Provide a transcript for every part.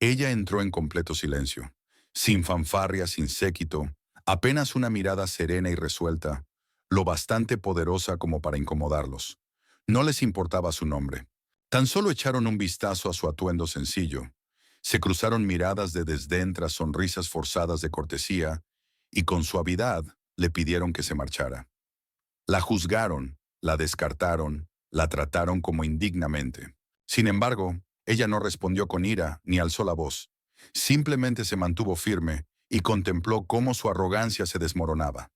Ella entró en completo silencio, sin fanfarria, sin séquito, apenas una mirada serena y resuelta, lo bastante poderosa como para incomodarlos. No les importaba su nombre. Tan solo echaron un vistazo a su atuendo sencillo. Se cruzaron miradas de desdén tras sonrisas forzadas de cortesía, y con suavidad le pidieron que se marchara. La juzgaron, la descartaron, la trataron como indignamente. Sin embargo, ella no respondió con ira ni alzó la voz. Simplemente se mantuvo firme y contempló cómo su arrogancia se desmoronaba.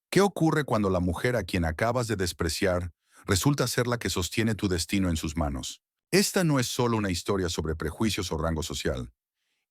¿Qué ocurre cuando la mujer a quien acabas de despreciar resulta ser la que sostiene tu destino en sus manos? Esta no es solo una historia sobre prejuicios o rango social.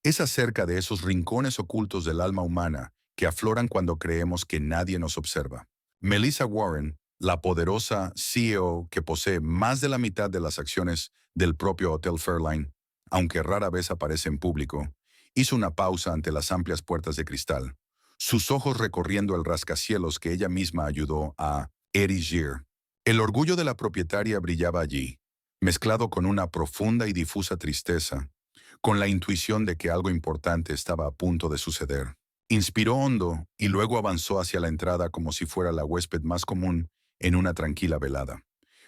Es acerca de esos rincones ocultos del alma humana que afloran cuando creemos que nadie nos observa. Melissa Warren, la poderosa CEO que posee más de la mitad de las acciones del propio Hotel Fairline, aunque rara vez aparece en público, hizo una pausa ante las amplias puertas de cristal, sus ojos recorriendo el rascacielos que ella misma ayudó a erigir. El orgullo de la propietaria brillaba allí, mezclado con una profunda y difusa tristeza, con la intuición de que algo importante estaba a punto de suceder. Inspiró hondo y luego avanzó hacia la entrada como si fuera la huésped más común en una tranquila velada.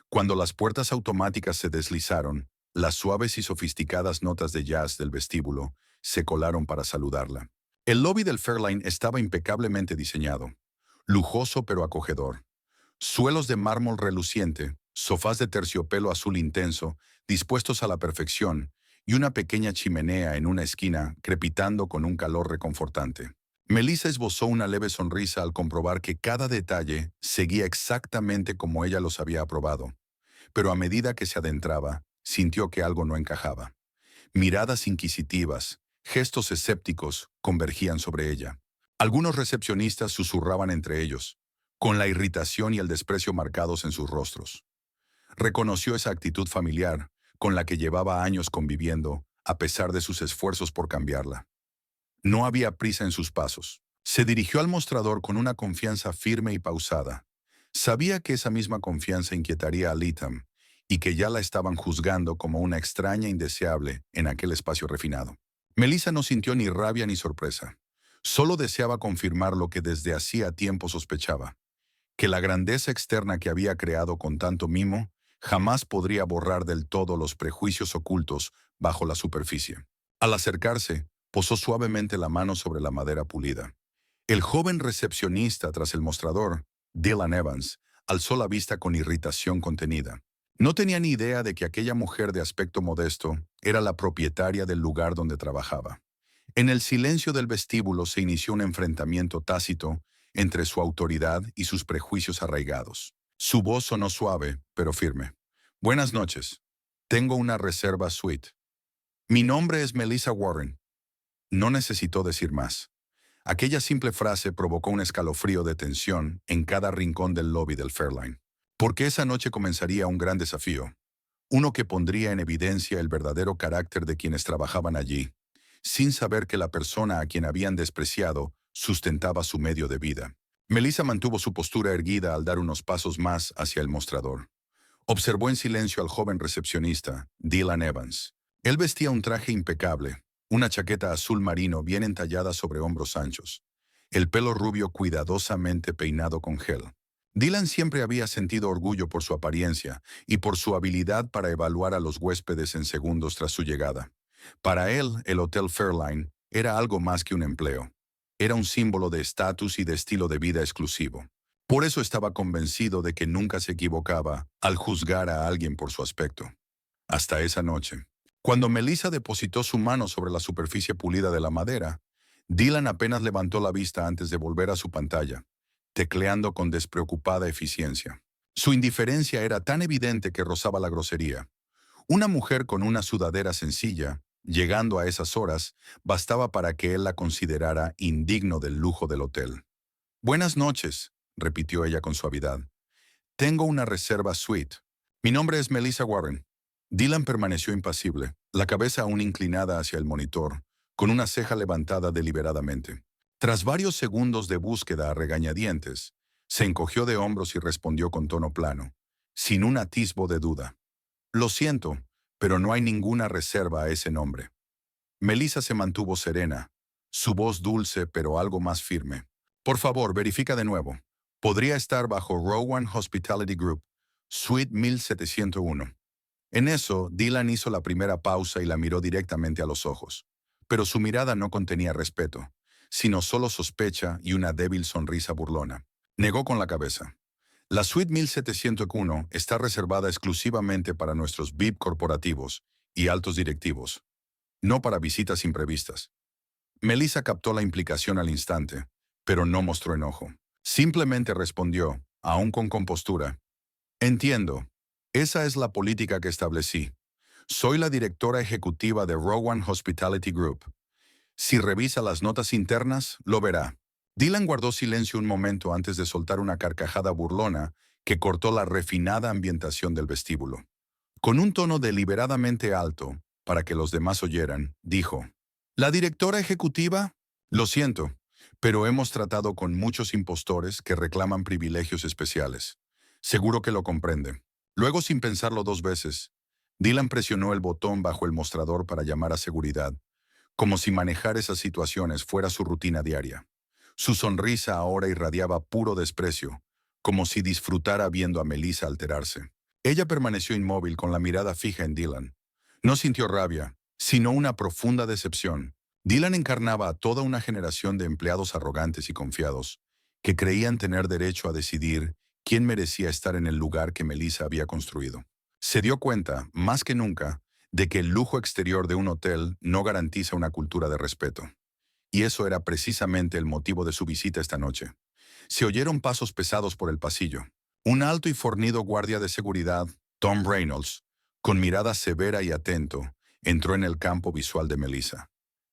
Cuando las puertas automáticas se deslizaron, las suaves y sofisticadas notas de jazz del vestíbulo se colaron para saludarla. El lobby del Fairline estaba impecablemente diseñado, lujoso pero acogedor. Suelos de mármol reluciente, sofás de terciopelo azul intenso, dispuestos a la perfección, y una pequeña chimenea en una esquina crepitando con un calor reconfortante. Melissa esbozó una leve sonrisa al comprobar que cada detalle seguía exactamente como ella los había aprobado, pero a medida que se adentraba, sintió que algo no encajaba. Miradas inquisitivas, gestos escépticos convergían sobre ella. Algunos recepcionistas susurraban entre ellos, con la irritación y el desprecio marcados en sus rostros. Reconoció esa actitud familiar, con la que llevaba años conviviendo, a pesar de sus esfuerzos por cambiarla. No había prisa en sus pasos. Se dirigió al mostrador con una confianza firme y pausada. Sabía que esa misma confianza inquietaría a Litham, y que ya la estaban juzgando como una extraña indeseable en aquel espacio refinado. Melissa no sintió ni rabia ni sorpresa. Solo deseaba confirmar lo que desde hacía tiempo sospechaba, que la grandeza externa que había creado con tanto mimo jamás podría borrar del todo los prejuicios ocultos bajo la superficie. Al acercarse, posó suavemente la mano sobre la madera pulida. El joven recepcionista tras el mostrador, Dylan Evans, alzó la vista con irritación contenida. No tenía ni idea de que aquella mujer de aspecto modesto era la propietaria del lugar donde trabajaba. En el silencio del vestíbulo se inició un enfrentamiento tácito entre su autoridad y sus prejuicios arraigados. Su voz sonó suave, pero firme. Buenas noches. Tengo una reserva suite. Mi nombre es Melissa Warren. No necesitó decir más. Aquella simple frase provocó un escalofrío de tensión en cada rincón del lobby del Fairline. Porque esa noche comenzaría un gran desafío. Uno que pondría en evidencia el verdadero carácter de quienes trabajaban allí, sin saber que la persona a quien habían despreciado sustentaba su medio de vida. Melissa mantuvo su postura erguida al dar unos pasos más hacia el mostrador. Observó en silencio al joven recepcionista, Dylan Evans. Él vestía un traje impecable, una chaqueta azul marino bien entallada sobre hombros anchos, el pelo rubio cuidadosamente peinado con gel. Dylan siempre había sentido orgullo por su apariencia y por su habilidad para evaluar a los huéspedes en segundos tras su llegada. Para él, el Hotel Fairline era algo más que un empleo. Era un símbolo de estatus y de estilo de vida exclusivo. Por eso estaba convencido de que nunca se equivocaba al juzgar a alguien por su aspecto. Hasta esa noche. Cuando Melissa depositó su mano sobre la superficie pulida de la madera, Dylan apenas levantó la vista antes de volver a su pantalla, tecleando con despreocupada eficiencia. Su indiferencia era tan evidente que rozaba la grosería. Una mujer con una sudadera sencilla, llegando a esas horas, bastaba para que él la considerara indigno del lujo del hotel. Buenas noches, repitió ella con suavidad. Tengo una reserva suite. Mi nombre es Melissa Warren. Dylan permaneció impasible, la cabeza aún inclinada hacia el monitor, con una ceja levantada deliberadamente. Tras varios segundos de búsqueda a regañadientes, se encogió de hombros y respondió con tono plano, sin un atisbo de duda. Lo siento, pero no hay ninguna reserva a ese nombre. Melissa se mantuvo serena, su voz dulce pero algo más firme. Por favor, verifica de nuevo. Podría estar bajo Rowan Hospitality Group, Suite 1701. En eso, Dylan hizo la primera pausa y la miró directamente a los ojos. Pero su mirada no contenía respeto, sino solo sospecha y una débil sonrisa burlona. Negó con la cabeza. La Suite 1701 está reservada exclusivamente para nuestros VIP corporativos y altos directivos, no para visitas imprevistas. Melissa captó la implicación al instante, pero no mostró enojo. Simplemente respondió, aún con compostura. Entiendo. Esa es la política que establecí. Soy la directora ejecutiva de Rowan Hospitality Group. Si revisa las notas internas, lo verá. Dylan guardó silencio un momento antes de soltar una carcajada burlona que cortó la refinada ambientación del vestíbulo. Con un tono deliberadamente alto, para que los demás oyeran, dijo, ¿La directora ejecutiva? Lo siento, pero hemos tratado con muchos impostores que reclaman privilegios especiales. Seguro que lo comprende. Luego, sin pensarlo dos veces, Dylan presionó el botón bajo el mostrador para llamar a seguridad, como si manejar esas situaciones fuera su rutina diaria. Su sonrisa ahora irradiaba puro desprecio, como si disfrutara viendo a Melissa alterarse. Ella permaneció inmóvil con la mirada fija en Dylan. No sintió rabia, sino una profunda decepción. Dylan encarnaba a toda una generación de empleados arrogantes y confiados, que creían tener derecho a decidir quién merecía estar en el lugar que Melissa había construido. Se dio cuenta, más que nunca, de que el lujo exterior de un hotel no garantiza una cultura de respeto. Y eso era precisamente el motivo de su visita esta noche. Se oyeron pasos pesados por el pasillo. Un alto y fornido guardia de seguridad, Tom Reynolds, con mirada severa y atento, entró en el campo visual de Melissa.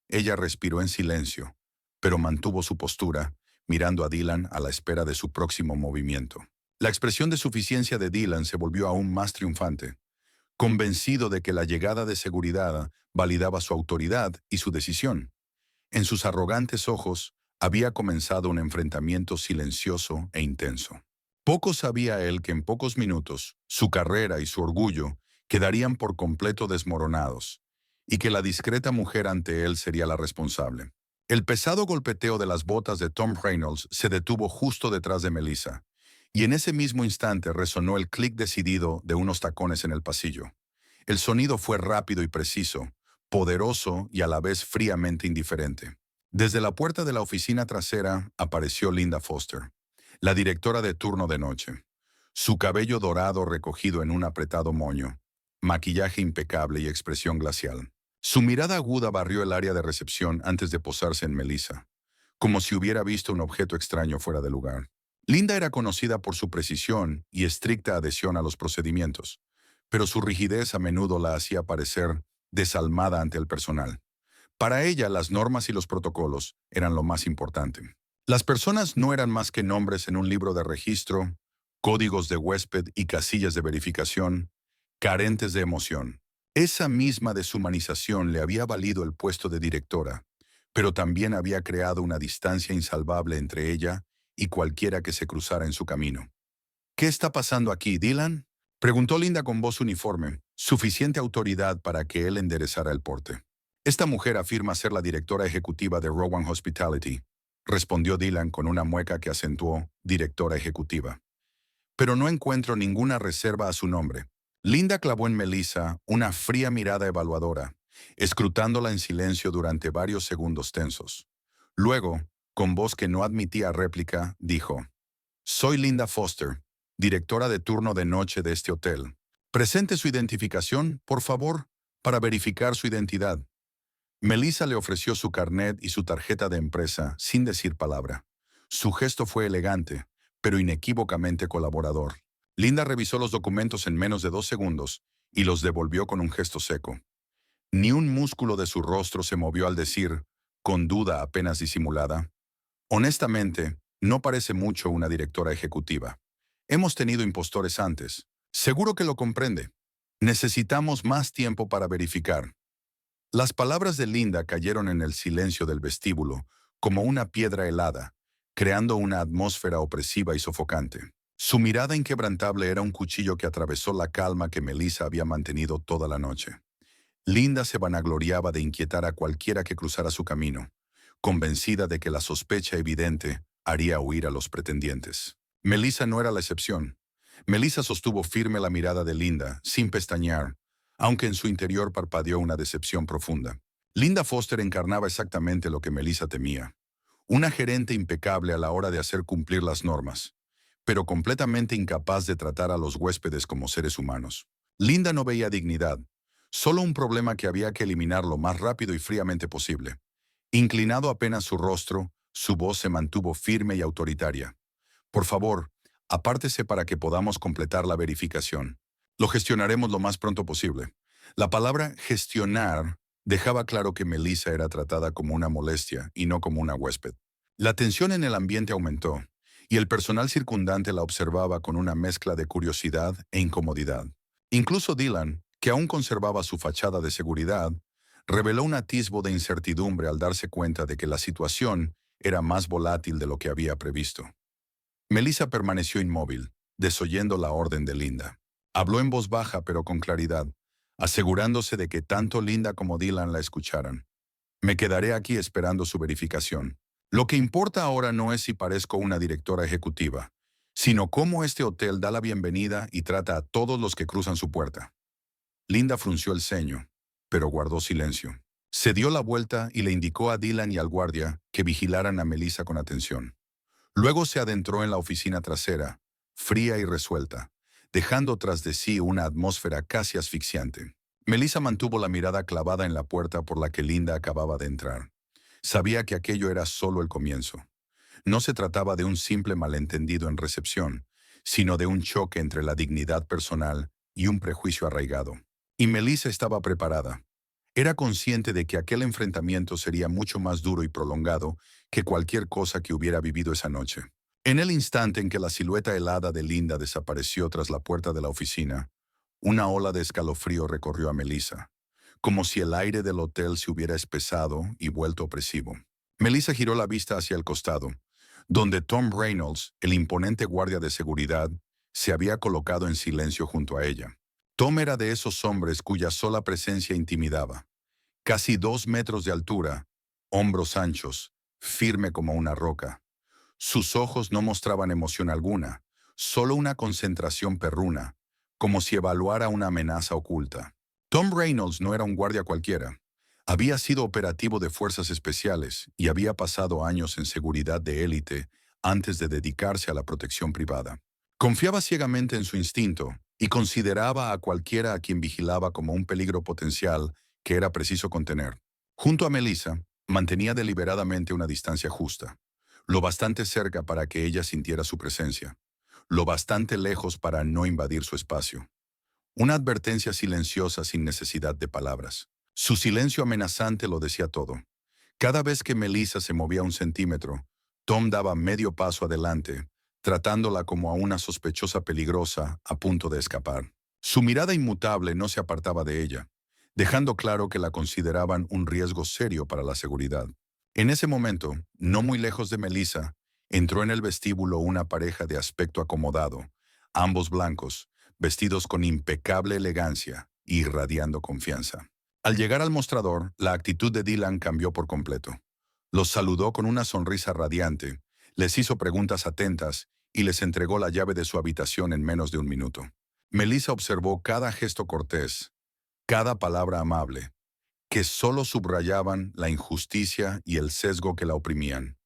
Ella respiró en silencio, pero mantuvo su postura, mirando a Dylan a la espera de su próximo movimiento. La expresión de suficiencia de Dylan se volvió aún más triunfante, convencido de que la llegada de seguridad validaba su autoridad y su decisión. En sus arrogantes ojos había comenzado un enfrentamiento silencioso e intenso. Poco sabía él que en pocos minutos su carrera y su orgullo quedarían por completo desmoronados, y que la discreta mujer ante él sería la responsable. El pesado golpeteo de las botas de Tom Reynolds se detuvo justo detrás de Melissa, y en ese mismo instante resonó el clic decidido de unos tacones en el pasillo. El sonido fue rápido y preciso, poderoso y a la vez fríamente indiferente. Desde la puerta de la oficina trasera apareció Linda Foster, la directora de turno de noche. Su cabello dorado recogido en un apretado moño, maquillaje impecable y expresión glacial. Su mirada aguda barrió el área de recepción antes de posarse en Melissa, como si hubiera visto un objeto extraño fuera de lugar. Linda era conocida por su precisión y estricta adhesión a los procedimientos, pero su rigidez a menudo la hacía parecer desalmada ante el personal. Para ella, las normas y los protocolos eran lo más importante. Las personas no eran más que nombres en un libro de registro, códigos de huésped y casillas de verificación, carentes de emoción. Esa misma deshumanización le había valido el puesto de directora, pero también había creado una distancia insalvable entre ella y cualquiera que se cruzara en su camino. ¿Qué está pasando aquí, Dylan?, preguntó Linda con voz uniforme, suficiente autoridad para que él enderezara el porte. Esta mujer afirma ser la directora ejecutiva de Rowan Hospitality, respondió Dylan con una mueca que acentuó directora ejecutiva. Pero no encuentro ninguna reserva a su nombre. Linda clavó en Melissa una fría mirada evaluadora, escrutándola en silencio durante varios segundos tensos. Luego, con voz que no admitía réplica, dijo, «Soy Linda Foster, directora de turno de noche de este hotel. Presente su identificación, por favor, para verificar su identidad». Melissa le ofreció su carnet y su tarjeta de empresa sin decir palabra. Su gesto fue elegante, pero inequívocamente colaborador. Linda revisó los documentos en menos de 2 segundos y los devolvió con un gesto seco. Ni un músculo de su rostro se movió al decir, con duda apenas disimulada, «Honestamente, no parece mucho una directora ejecutiva. Hemos tenido impostores antes. Seguro que lo comprende. Necesitamos más tiempo para verificar». Las palabras de Linda cayeron en el silencio del vestíbulo, como una piedra helada, creando una atmósfera opresiva y sofocante. Su mirada inquebrantable era un cuchillo que atravesó la calma que Melissa había mantenido toda la noche. Linda se vanagloriaba de inquietar a cualquiera que cruzara su camino, convencida de que la sospecha evidente haría huir a los pretendientes. Melissa no era la excepción. Melissa sostuvo firme la mirada de Linda, sin pestañear, aunque en su interior parpadeó una decepción profunda. Linda Foster encarnaba exactamente lo que Melissa temía. Una gerente impecable a la hora de hacer cumplir las normas, pero completamente incapaz de tratar a los huéspedes como seres humanos. Linda no veía dignidad, solo un problema que había que eliminar lo más rápido y fríamente posible. Inclinado apenas su rostro, su voz se mantuvo firme y autoritaria. Por favor, apártese para que podamos completar la verificación. Lo gestionaremos lo más pronto posible. La palabra gestionar dejaba claro que Melissa era tratada como una molestia y no como una huésped. La tensión en el ambiente aumentó, y el personal circundante la observaba con una mezcla de curiosidad e incomodidad. Incluso Dylan, que aún conservaba su fachada de seguridad, reveló un atisbo de incertidumbre al darse cuenta de que la situación era más volátil de lo que había previsto. Melissa permaneció inmóvil, desoyendo la orden de Linda. Habló en voz baja pero con claridad, asegurándose de que tanto Linda como Dylan la escucharan. Me quedaré aquí esperando su verificación. Lo que importa ahora no es si parezco una directora ejecutiva, sino cómo este hotel da la bienvenida y trata a todos los que cruzan su puerta. Linda frunció el ceño, pero guardó silencio. Se dio la vuelta y le indicó a Dylan y al guardia que vigilaran a Melissa con atención. Luego se adentró en la oficina trasera, fría y resuelta, dejando tras de sí una atmósfera casi asfixiante. Melissa mantuvo la mirada clavada en la puerta por la que Linda acababa de entrar. Sabía que aquello era solo el comienzo. No se trataba de un simple malentendido en recepción, sino de un choque entre la dignidad personal y un prejuicio arraigado. Y Melissa estaba preparada. Era consciente de que aquel enfrentamiento sería mucho más duro y prolongado que cualquier cosa que hubiera vivido esa noche. En el instante en que la silueta helada de Linda desapareció tras la puerta de la oficina, una ola de escalofrío recorrió a Melissa, como si el aire del hotel se hubiera espesado y vuelto opresivo. Melissa giró la vista hacia el costado, donde Tom Reynolds, el imponente guardia de seguridad, se había colocado en silencio junto a ella. Tom era de esos hombres cuya sola presencia intimidaba. Casi 2 metros de altura, hombros anchos, firme como una roca. Sus ojos no mostraban emoción alguna, solo una concentración perruna, como si evaluara una amenaza oculta. Tom Reynolds no era un guardia cualquiera. Había sido operativo de fuerzas especiales y había pasado años en seguridad de élite antes de dedicarse a la protección privada. Confiaba ciegamente en su instinto y consideraba a cualquiera a quien vigilaba como un peligro potencial que era preciso contener. Junto a Melissa, mantenía deliberadamente una distancia justa, lo bastante cerca para que ella sintiera su presencia, lo bastante lejos para no invadir su espacio. Una advertencia silenciosa sin necesidad de palabras. Su silencio amenazante lo decía todo. Cada vez que Melissa se movía un centímetro, Tom daba medio paso adelante, tratándola como a una sospechosa peligrosa a punto de escapar. Su mirada inmutable no se apartaba de ella, dejando claro que la consideraban un riesgo serio para la seguridad. En ese momento, no muy lejos de Melissa, entró en el vestíbulo una pareja de aspecto acomodado, ambos blancos, vestidos con impecable elegancia y irradiando confianza. Al llegar al mostrador, la actitud de Dylan cambió por completo. Los saludó con una sonrisa radiante, les hizo preguntas atentas y les entregó la llave de su habitación en menos de un minuto. Melissa observó cada gesto cortés, cada palabra amable, que solo subrayaban la injusticia y el sesgo que la oprimían.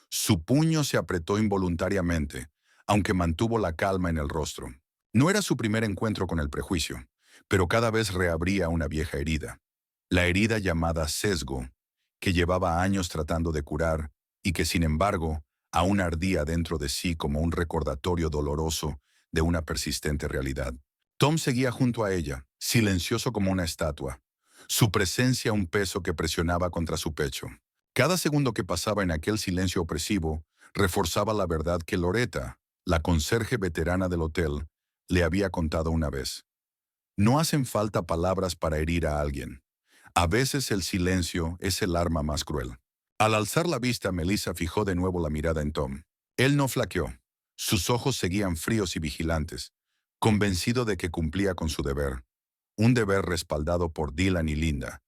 Su puño se apretó involuntariamente, aunque mantuvo la calma en el rostro. No era su primer encuentro con el prejuicio, pero cada vez reabría una vieja herida. La herida llamada sesgo, que llevaba años tratando de curar y que, sin embargo, aún ardía dentro de sí como un recordatorio doloroso de una persistente realidad. Tom seguía junto a ella, silencioso como una estatua, su presencia un peso que presionaba contra su pecho. Cada segundo que pasaba en aquel silencio opresivo reforzaba la verdad que Loretta, la conserje veterana del hotel, le había contado una vez. No hacen falta palabras para herir a alguien. A veces el silencio es el arma más cruel. Al alzar la vista, Melissa fijó de nuevo la mirada en Tom. Él no flaqueó. Sus ojos seguían fríos y vigilantes, convencido de que cumplía con su deber. un deber respaldado por Dylan y Linda,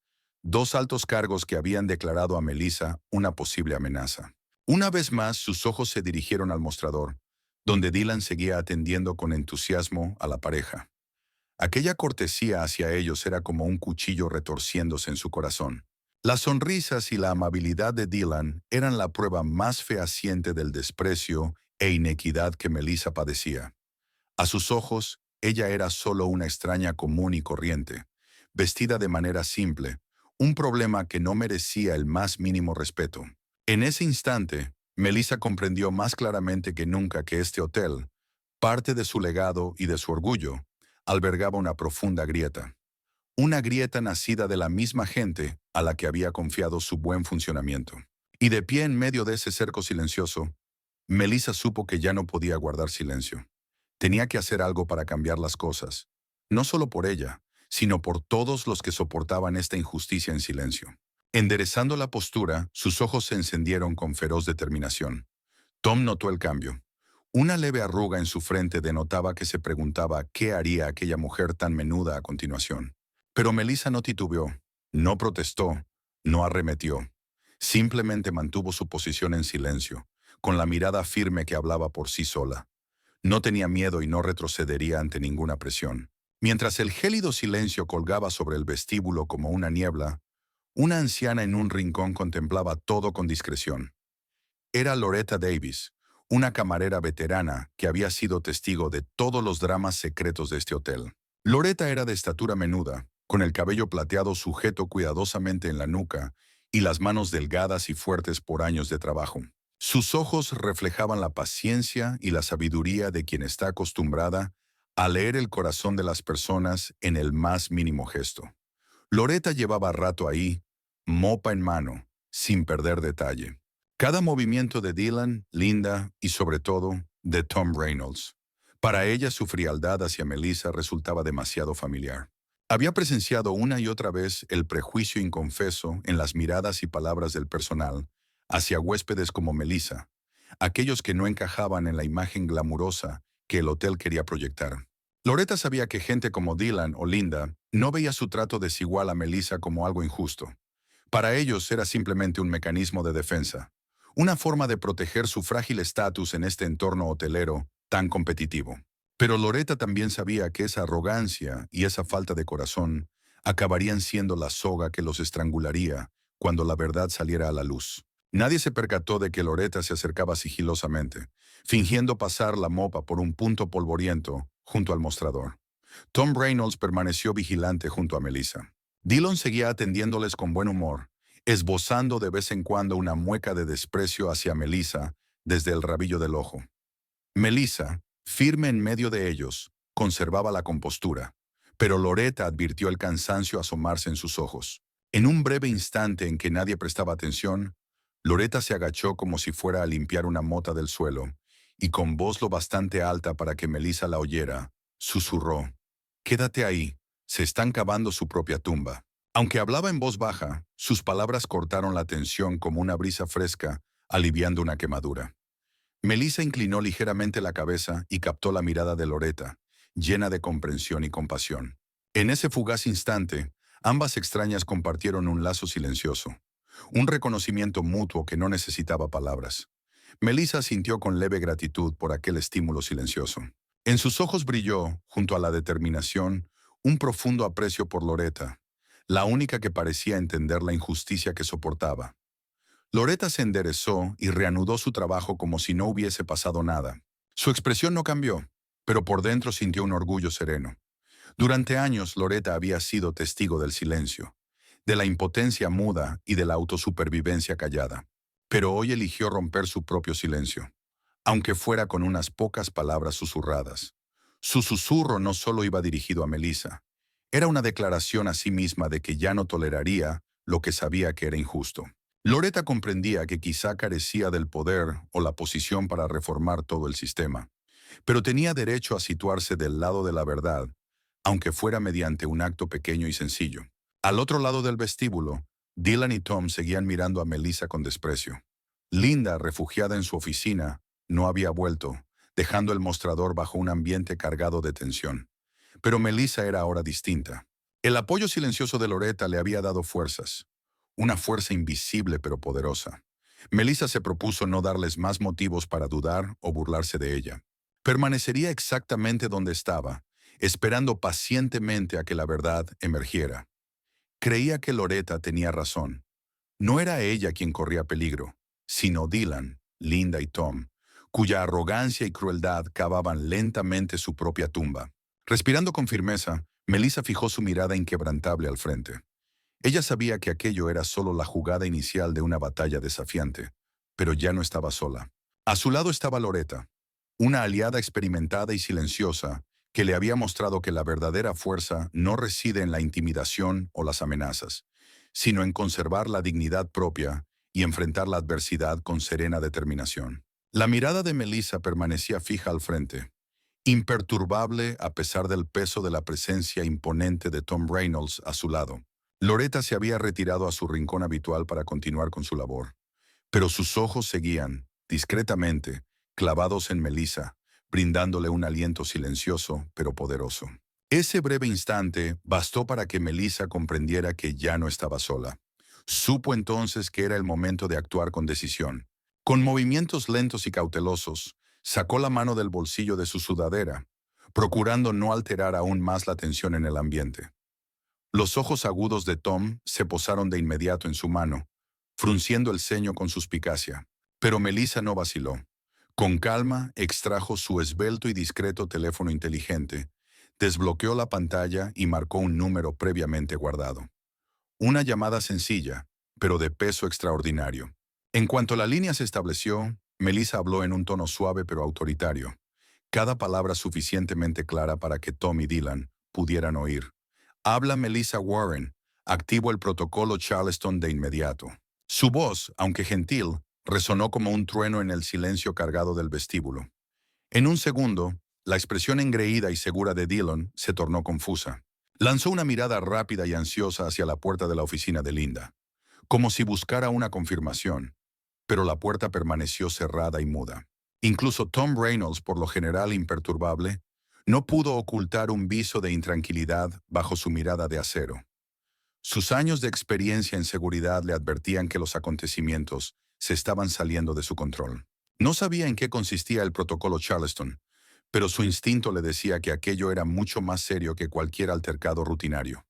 dos altos cargos que habían declarado a Melissa una posible amenaza. Una vez más, sus ojos se dirigieron al mostrador, donde Dylan seguía atendiendo con entusiasmo a la pareja. Aquella cortesía hacia ellos era como un cuchillo retorciéndose en su corazón. Las sonrisas y la amabilidad de Dylan eran la prueba más fehaciente del desprecio e inequidad que Melissa padecía. A sus ojos, ella era solo una extraña común y corriente, vestida de manera simple, un problema que no merecía el más mínimo respeto. En ese instante, Melissa comprendió más claramente que nunca que este hotel, parte de su legado y de su orgullo, albergaba una profunda grieta. Una grieta nacida de la misma gente a la que había confiado su buen funcionamiento. Y de pie en medio de ese cerco silencioso, Melissa supo que ya no podía guardar silencio. Tenía que hacer algo para cambiar las cosas, no solo por ella, sino por todos los que soportaban esta injusticia en silencio. Enderezando la postura, sus ojos se encendieron con feroz determinación. Tom notó el cambio. Una leve arruga en su frente denotaba que se preguntaba qué haría aquella mujer tan menuda a continuación. Pero Melissa no titubeó, no protestó, no arremetió. Simplemente mantuvo su posición en silencio, con la mirada firme que hablaba por sí sola. No tenía miedo y no retrocedería ante ninguna presión. Mientras el gélido silencio colgaba sobre el vestíbulo como una niebla, una anciana en un rincón contemplaba todo con discreción. Era Loretta Davis, una camarera veterana que había sido testigo de todos los dramas secretos de este hotel. Loretta era de estatura menuda, con el cabello plateado sujeto cuidadosamente en la nuca y las manos delgadas y fuertes por años de trabajo. Sus ojos reflejaban la paciencia y la sabiduría de quien está acostumbrada a leer el corazón de las personas en el más mínimo gesto. Loretta llevaba rato ahí, mopa en mano, sin perder detalle. Cada movimiento de Dylan, Linda y sobre todo de Tom Reynolds. Para ella su frialdad hacia Melissa resultaba demasiado familiar. Había presenciado una y otra vez el prejuicio inconfeso en las miradas y palabras del personal hacia huéspedes como Melissa, aquellos que no encajaban en la imagen glamurosa que el hotel quería proyectar. Loretta sabía que gente como Dylan o Linda no veía su trato desigual a Melissa como algo injusto. Para ellos era simplemente un mecanismo de defensa, una forma de proteger su frágil estatus en este entorno hotelero tan competitivo. Pero Loretta también sabía que esa arrogancia y esa falta de corazón acabarían siendo la soga que los estrangularía cuando la verdad saliera a la luz. Nadie se percató de que Loretta se acercaba sigilosamente, fingiendo pasar la mopa por un punto polvoriento junto al mostrador. Tom Reynolds permaneció vigilante junto a Melissa. Dylan seguía atendiéndoles con buen humor, esbozando de vez en cuando una mueca de desprecio hacia Melissa desde el rabillo del ojo. Melissa, firme en medio de ellos, conservaba la compostura, pero Loretta advirtió el cansancio asomarse en sus ojos. En un breve instante en que nadie prestaba atención, Loretta se agachó como si fuera a limpiar una mota del suelo, y con voz lo bastante alta para que Melissa la oyera, susurró: «Quédate ahí, se están cavando su propia tumba». Aunque hablaba en voz baja, sus palabras cortaron la tensión como una brisa fresca, aliviando una quemadura. Melissa inclinó ligeramente la cabeza y captó la mirada de Loretta, llena de comprensión y compasión. En ese fugaz instante, ambas extrañas compartieron un lazo silencioso, un reconocimiento mutuo que no necesitaba palabras. Melissa sintió con leve gratitud por aquel estímulo silencioso. En sus ojos brilló, junto a la determinación, un profundo aprecio por Loretta, la única que parecía entender la injusticia que soportaba. Loretta se enderezó y reanudó su trabajo como si no hubiese pasado nada. Su expresión no cambió, pero por dentro sintió un orgullo sereno. Durante años, Loretta había sido testigo del silencio, de la impotencia muda y de la autosupervivencia callada. Pero hoy eligió romper su propio silencio, aunque fuera con unas pocas palabras susurradas. Su susurro no solo iba dirigido a Melissa, era una declaración a sí misma de que ya no toleraría lo que sabía que era injusto. Loretta comprendía que quizá carecía del poder o la posición para reformar todo el sistema, pero tenía derecho a situarse del lado de la verdad, aunque fuera mediante un acto pequeño y sencillo. Al otro lado del vestíbulo, Dylan y Tom seguían mirando a Melissa con desprecio. Linda, refugiada en su oficina, no había vuelto, dejando el mostrador bajo un ambiente cargado de tensión. Pero Melissa era ahora distinta. El apoyo silencioso de Loretta le había dado fuerzas, una fuerza invisible pero poderosa. Melissa se propuso no darles más motivos para dudar o burlarse de ella. Permanecería exactamente donde estaba, esperando pacientemente a que la verdad emergiera. Creía que Loretta tenía razón. No era ella quien corría peligro, sino Dylan, Linda y Tom, cuya arrogancia y crueldad cavaban lentamente su propia tumba. Respirando con firmeza, Melissa fijó su mirada inquebrantable al frente. Ella sabía que aquello era solo la jugada inicial de una batalla desafiante, pero ya no estaba sola. A su lado estaba Loretta, una aliada experimentada y silenciosa que le había mostrado que la verdadera fuerza no reside en la intimidación o las amenazas, sino en conservar la dignidad propia y enfrentar la adversidad con serena determinación. La mirada de Melissa permanecía fija al frente, imperturbable a pesar del peso de la presencia imponente de Tom Reynolds a su lado. Loretta se había retirado a su rincón habitual para continuar con su labor, pero sus ojos seguían, discretamente, clavados en Melissa, brindándole un aliento silencioso pero poderoso. Ese breve instante bastó para que Melissa comprendiera que ya no estaba sola. Supo entonces que era el momento de actuar con decisión. Con movimientos lentos y cautelosos, sacó la mano del bolsillo de su sudadera, procurando no alterar aún más la tensión en el ambiente. Los ojos agudos de Tom se posaron de inmediato en su mano, frunciendo el ceño con suspicacia. Pero Melissa no vaciló. Con calma, extrajo su esbelto y discreto teléfono inteligente, desbloqueó la pantalla y marcó un número previamente guardado. Una llamada sencilla, pero de peso extraordinario. En cuanto la línea se estableció, Melissa habló en un tono suave pero autoritario, cada palabra suficientemente clara para que Tom y Dylan pudieran oír. Habla Melissa Warren. Activo el protocolo Charleston de inmediato. Su voz, aunque gentil, resonó como un trueno en el silencio cargado del vestíbulo. En un segundo, la expresión engreída y segura de Dylan se tornó confusa. Lanzó una mirada rápida y ansiosa hacia la puerta de la oficina de Linda, como si buscara una confirmación, pero la puerta permaneció cerrada y muda. Incluso Tom Reynolds, por lo general imperturbable, no pudo ocultar un viso de intranquilidad bajo su mirada de acero. Sus años de experiencia en seguridad le advertían que los acontecimientos se estaban saliendo de su control. No sabía en qué consistía el protocolo Charleston, pero su instinto le decía que aquello era mucho más serio que cualquier altercado rutinario.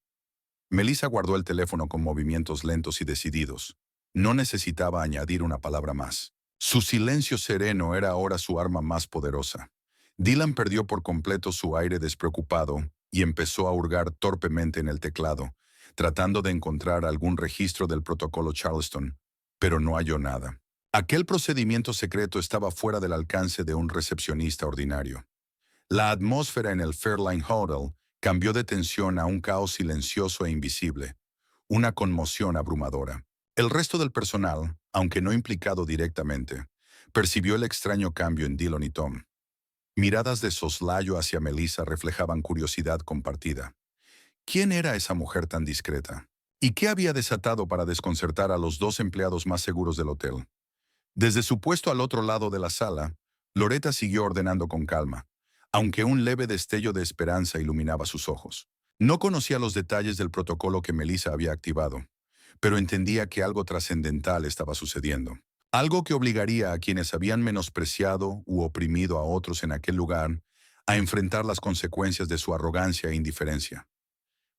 Melissa guardó el teléfono con movimientos lentos y decididos. No necesitaba añadir una palabra más. Su silencio sereno era ahora su arma más poderosa. Dylan perdió por completo su aire despreocupado y empezó a hurgar torpemente en el teclado, tratando de encontrar algún registro del protocolo Charleston, pero no halló nada. Aquel procedimiento secreto estaba fuera del alcance de un recepcionista ordinario. La atmósfera en el Fairline Hotel cambió de tensión a un caos silencioso e invisible, una conmoción abrumadora. El resto del personal, aunque no implicado directamente, percibió el extraño cambio en Dylan y Tom. Miradas de soslayo hacia Melissa reflejaban curiosidad compartida. ¿Quién era esa mujer tan discreta? ¿Y qué había desatado para desconcertar a los dos empleados más seguros del hotel? Desde su puesto al otro lado de la sala, Loretta siguió ordenando con calma, aunque un leve destello de esperanza iluminaba sus ojos. No conocía los detalles del protocolo que Melissa había activado, pero entendía que algo trascendental estaba sucediendo. Algo que obligaría a quienes habían menospreciado u oprimido a otros en aquel lugar a enfrentar las consecuencias de su arrogancia e indiferencia.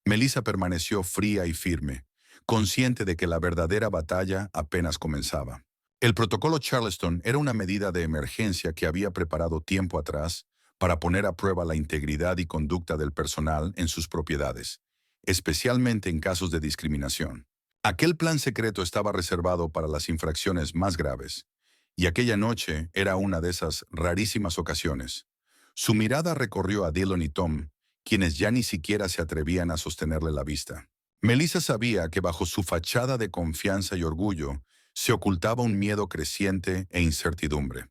Melissa permaneció fría y firme, consciente de que la verdadera batalla apenas comenzaba. El protocolo Charleston era una medida de emergencia que había preparado tiempo atrás para poner a prueba la integridad y conducta del personal en sus propiedades, especialmente en casos de discriminación. Aquel plan secreto estaba reservado para las infracciones más graves, y aquella noche era una de esas rarísimas ocasiones. Su mirada recorrió a Dylan y Tom, quienes ya ni siquiera se atrevían a sostenerle la vista. Melissa sabía que bajo su fachada de confianza y orgullo se ocultaba un miedo creciente e incertidumbre.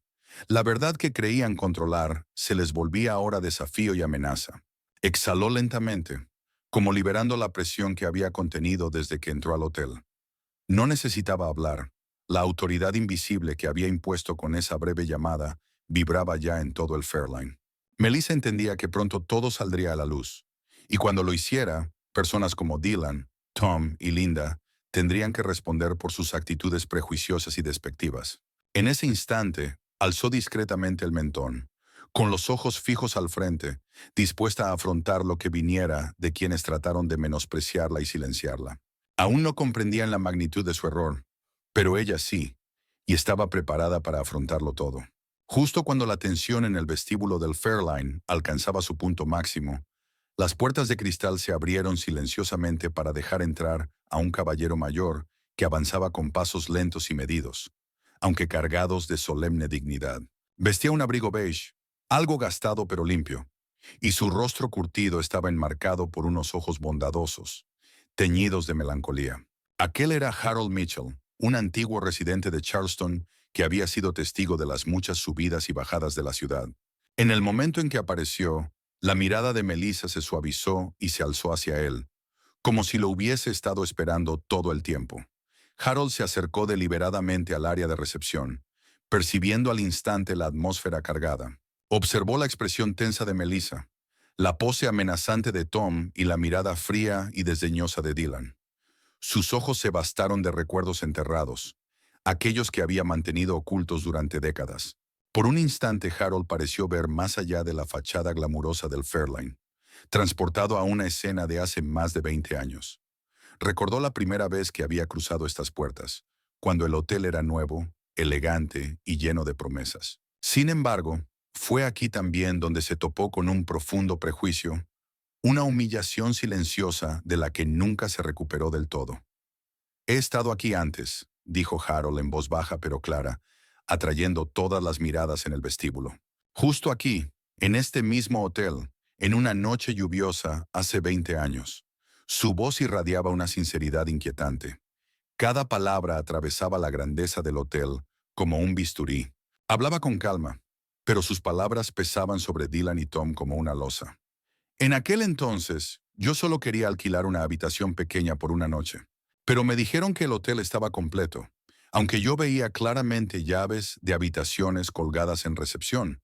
La verdad que creían controlar se les volvía ahora desafío y amenaza. Exhaló lentamente, como liberando la presión que había contenido desde que entró al hotel. No necesitaba hablar. La autoridad invisible que había impuesto con esa breve llamada vibraba ya en todo el Fairline. Melissa entendía que pronto todo saldría a la luz, y cuando lo hiciera, Personas como Dylan, Tom y Linda tendrían que responder por sus actitudes prejuiciosas y despectivas. En ese instante, alzó discretamente el mentón, con los ojos fijos al frente, dispuesta a afrontar lo que viniera de quienes trataron de menospreciarla y silenciarla. Aún no comprendían la magnitud de su error, pero ella sí, y estaba preparada para afrontarlo todo. Justo cuando la tensión en el vestíbulo del Fairline alcanzaba su punto máximo, las puertas de cristal se abrieron silenciosamente para dejar entrar a un caballero mayor que avanzaba con pasos lentos y medidos, aunque cargados de solemne dignidad. Vestía un abrigo beige, algo gastado pero limpio, y su rostro curtido estaba enmarcado por unos ojos bondadosos, teñidos de melancolía. Aquel era Harold Mitchell, un antiguo residente de Charleston que había sido testigo de las muchas subidas y bajadas de la ciudad. En el momento en que apareció, la mirada de Melissa se suavizó y se alzó hacia él, como si lo hubiese estado esperando todo el tiempo. Harold se acercó deliberadamente al área de recepción, percibiendo al instante la atmósfera cargada. Observó la expresión tensa de Melissa, la pose amenazante de Tom y la mirada fría y desdeñosa de Dylan. Sus ojos se bastaron de recuerdos enterrados, aquellos que había mantenido ocultos durante décadas. Por un instante Harold pareció ver más allá de la fachada glamurosa del Fairline, transportado a una escena de hace más de 20 años. Recordó la primera vez que había cruzado estas puertas, cuando el hotel era nuevo, elegante y lleno de promesas. Sin embargo, fue aquí también donde se topó con un profundo prejuicio, una humillación silenciosa de la que nunca se recuperó del todo. «He estado aquí antes», dijo Harold en voz baja pero clara, atrayendo todas las miradas en el vestíbulo. «Justo aquí, en este mismo hotel, en una noche lluviosa hace 20 años». Su voz irradiaba una sinceridad inquietante. Cada palabra atravesaba la grandeza del hotel como un bisturí. Hablaba con calma, pero sus palabras pesaban sobre Dylan y Tom como una losa. «En aquel entonces, yo solo quería alquilar una habitación pequeña por una noche, pero me dijeron que el hotel estaba completo, aunque yo veía claramente llaves de habitaciones colgadas en recepción»,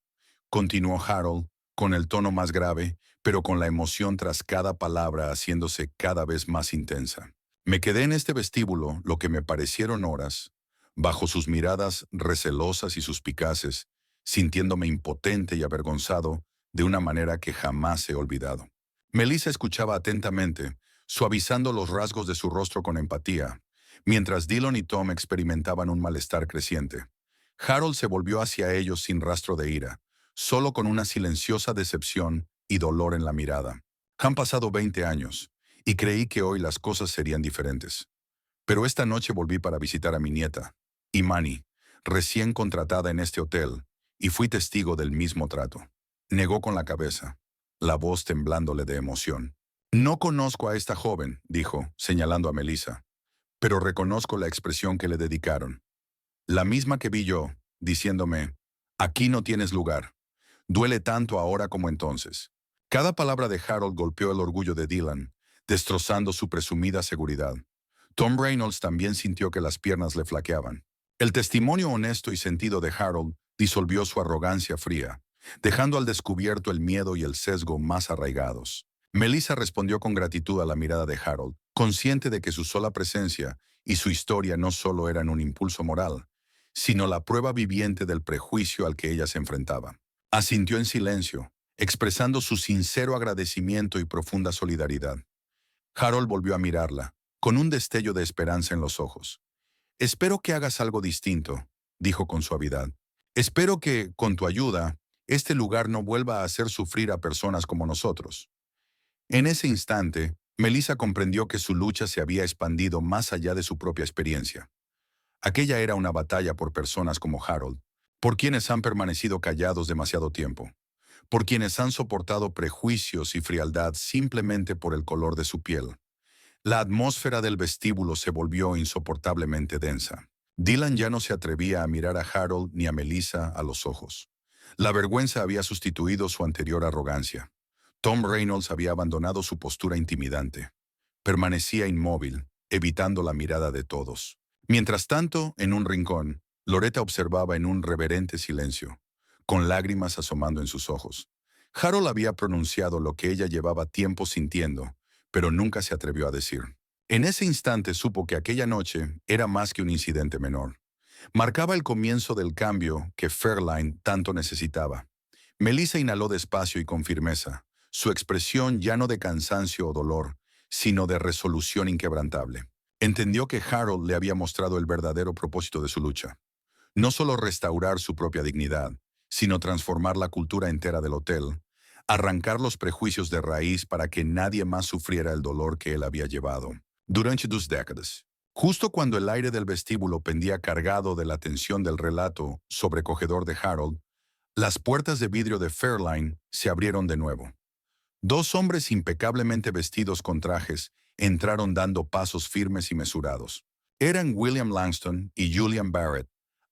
continuó Harold, con el tono más grave, pero con la emoción tras cada palabra haciéndose cada vez más intensa. «Me quedé en este vestíbulo lo que me parecieron horas, bajo sus miradas recelosas y suspicaces, sintiéndome impotente y avergonzado de una manera que jamás he olvidado». Melissa escuchaba atentamente, suavizando los rasgos de su rostro con empatía, mientras Dylan y Tom experimentaban un malestar creciente. Harold se volvió hacia ellos sin rastro de ira, solo con una silenciosa decepción y dolor en la mirada. «Han pasado 20 años, y creí que hoy las cosas serían diferentes. Pero esta noche volví para visitar a mi nieta, Imani, recién contratada en este hotel, y fui testigo del mismo trato». Negó con la cabeza, la voz temblándole de emoción. «No conozco a esta joven», dijo, señalando a Melissa, «pero reconozco la expresión que le dedicaron. La misma que vi yo, diciéndome, aquí no tienes lugar. Duele tanto ahora como entonces». Cada palabra de Harold golpeó el orgullo de Dylan, destrozando su presumida seguridad. Tom Reynolds también sintió que las piernas le flaqueaban. El testimonio honesto y sentido de Harold disolvió su arrogancia fría, dejando al descubierto el miedo y el sesgo más arraigados. Melissa respondió con gratitud a la mirada de Harold, consciente de que su sola presencia y su historia no solo eran un impulso moral, sino la prueba viviente del prejuicio al que ella se enfrentaba. Asintió en silencio, expresando su sincero agradecimiento y profunda solidaridad. Harold volvió a mirarla, con un destello de esperanza en los ojos. «Espero que hagas algo distinto», dijo con suavidad. «Espero que, con tu ayuda, este lugar no vuelva a hacer sufrir a personas como nosotros». En ese instante, Melissa comprendió que su lucha se había expandido más allá de su propia experiencia. Aquella era una batalla por personas como Harold, por quienes han permanecido callados demasiado tiempo, por quienes han soportado prejuicios y frialdad simplemente por el color de su piel. La atmósfera del vestíbulo se volvió insoportablemente densa. Dylan ya no se atrevía a mirar a Harold ni a Melissa a los ojos. La vergüenza había sustituido su anterior arrogancia. Tom Reynolds había abandonado su postura intimidante. Permanecía inmóvil, evitando la mirada de todos. Mientras tanto, en un rincón, Loretta observaba en un reverente silencio, con lágrimas asomando en sus ojos. Harold había pronunciado lo que ella llevaba tiempo sintiendo, pero nunca se atrevió a decir. En ese instante supo que aquella noche era más que un incidente menor. Marcaba el comienzo del cambio que Fairline tanto necesitaba. Melissa inhaló despacio y con firmeza, su expresión ya no de cansancio o dolor, sino de resolución inquebrantable. Entendió que Harold le había mostrado el verdadero propósito de su lucha. No solo restaurar su propia dignidad, sino transformar la cultura entera del hotel, arrancar los prejuicios de raíz para que nadie más sufriera el dolor que él había llevado durante 2 décadas. Justo cuando el aire del vestíbulo pendía cargado de la tensión del relato sobrecogedor de Harold, las puertas de vidrio de Fairline se abrieron de nuevo. Dos hombres impecablemente vestidos con trajes entraron dando pasos firmes y mesurados. Eran William Langston y Julian Barrett,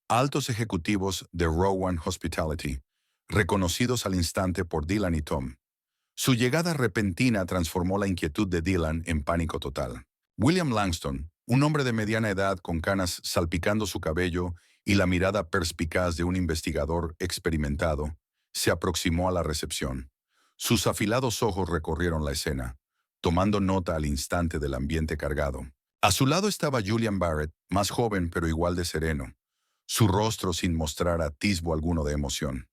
altos ejecutivos de Rowan Hospitality, reconocidos al instante por Dylan y Tom. Su llegada repentina transformó la inquietud de Dylan en pánico total. William Langston, un hombre de mediana edad con canas salpicando su cabello y la mirada perspicaz de un investigador experimentado, se aproximó a la recepción. Sus afilados ojos recorrieron la escena, tomando nota al instante del ambiente cargado. A su lado estaba Julian Barrett, más joven pero igual de sereno, su rostro sin mostrar atisbo alguno de emoción.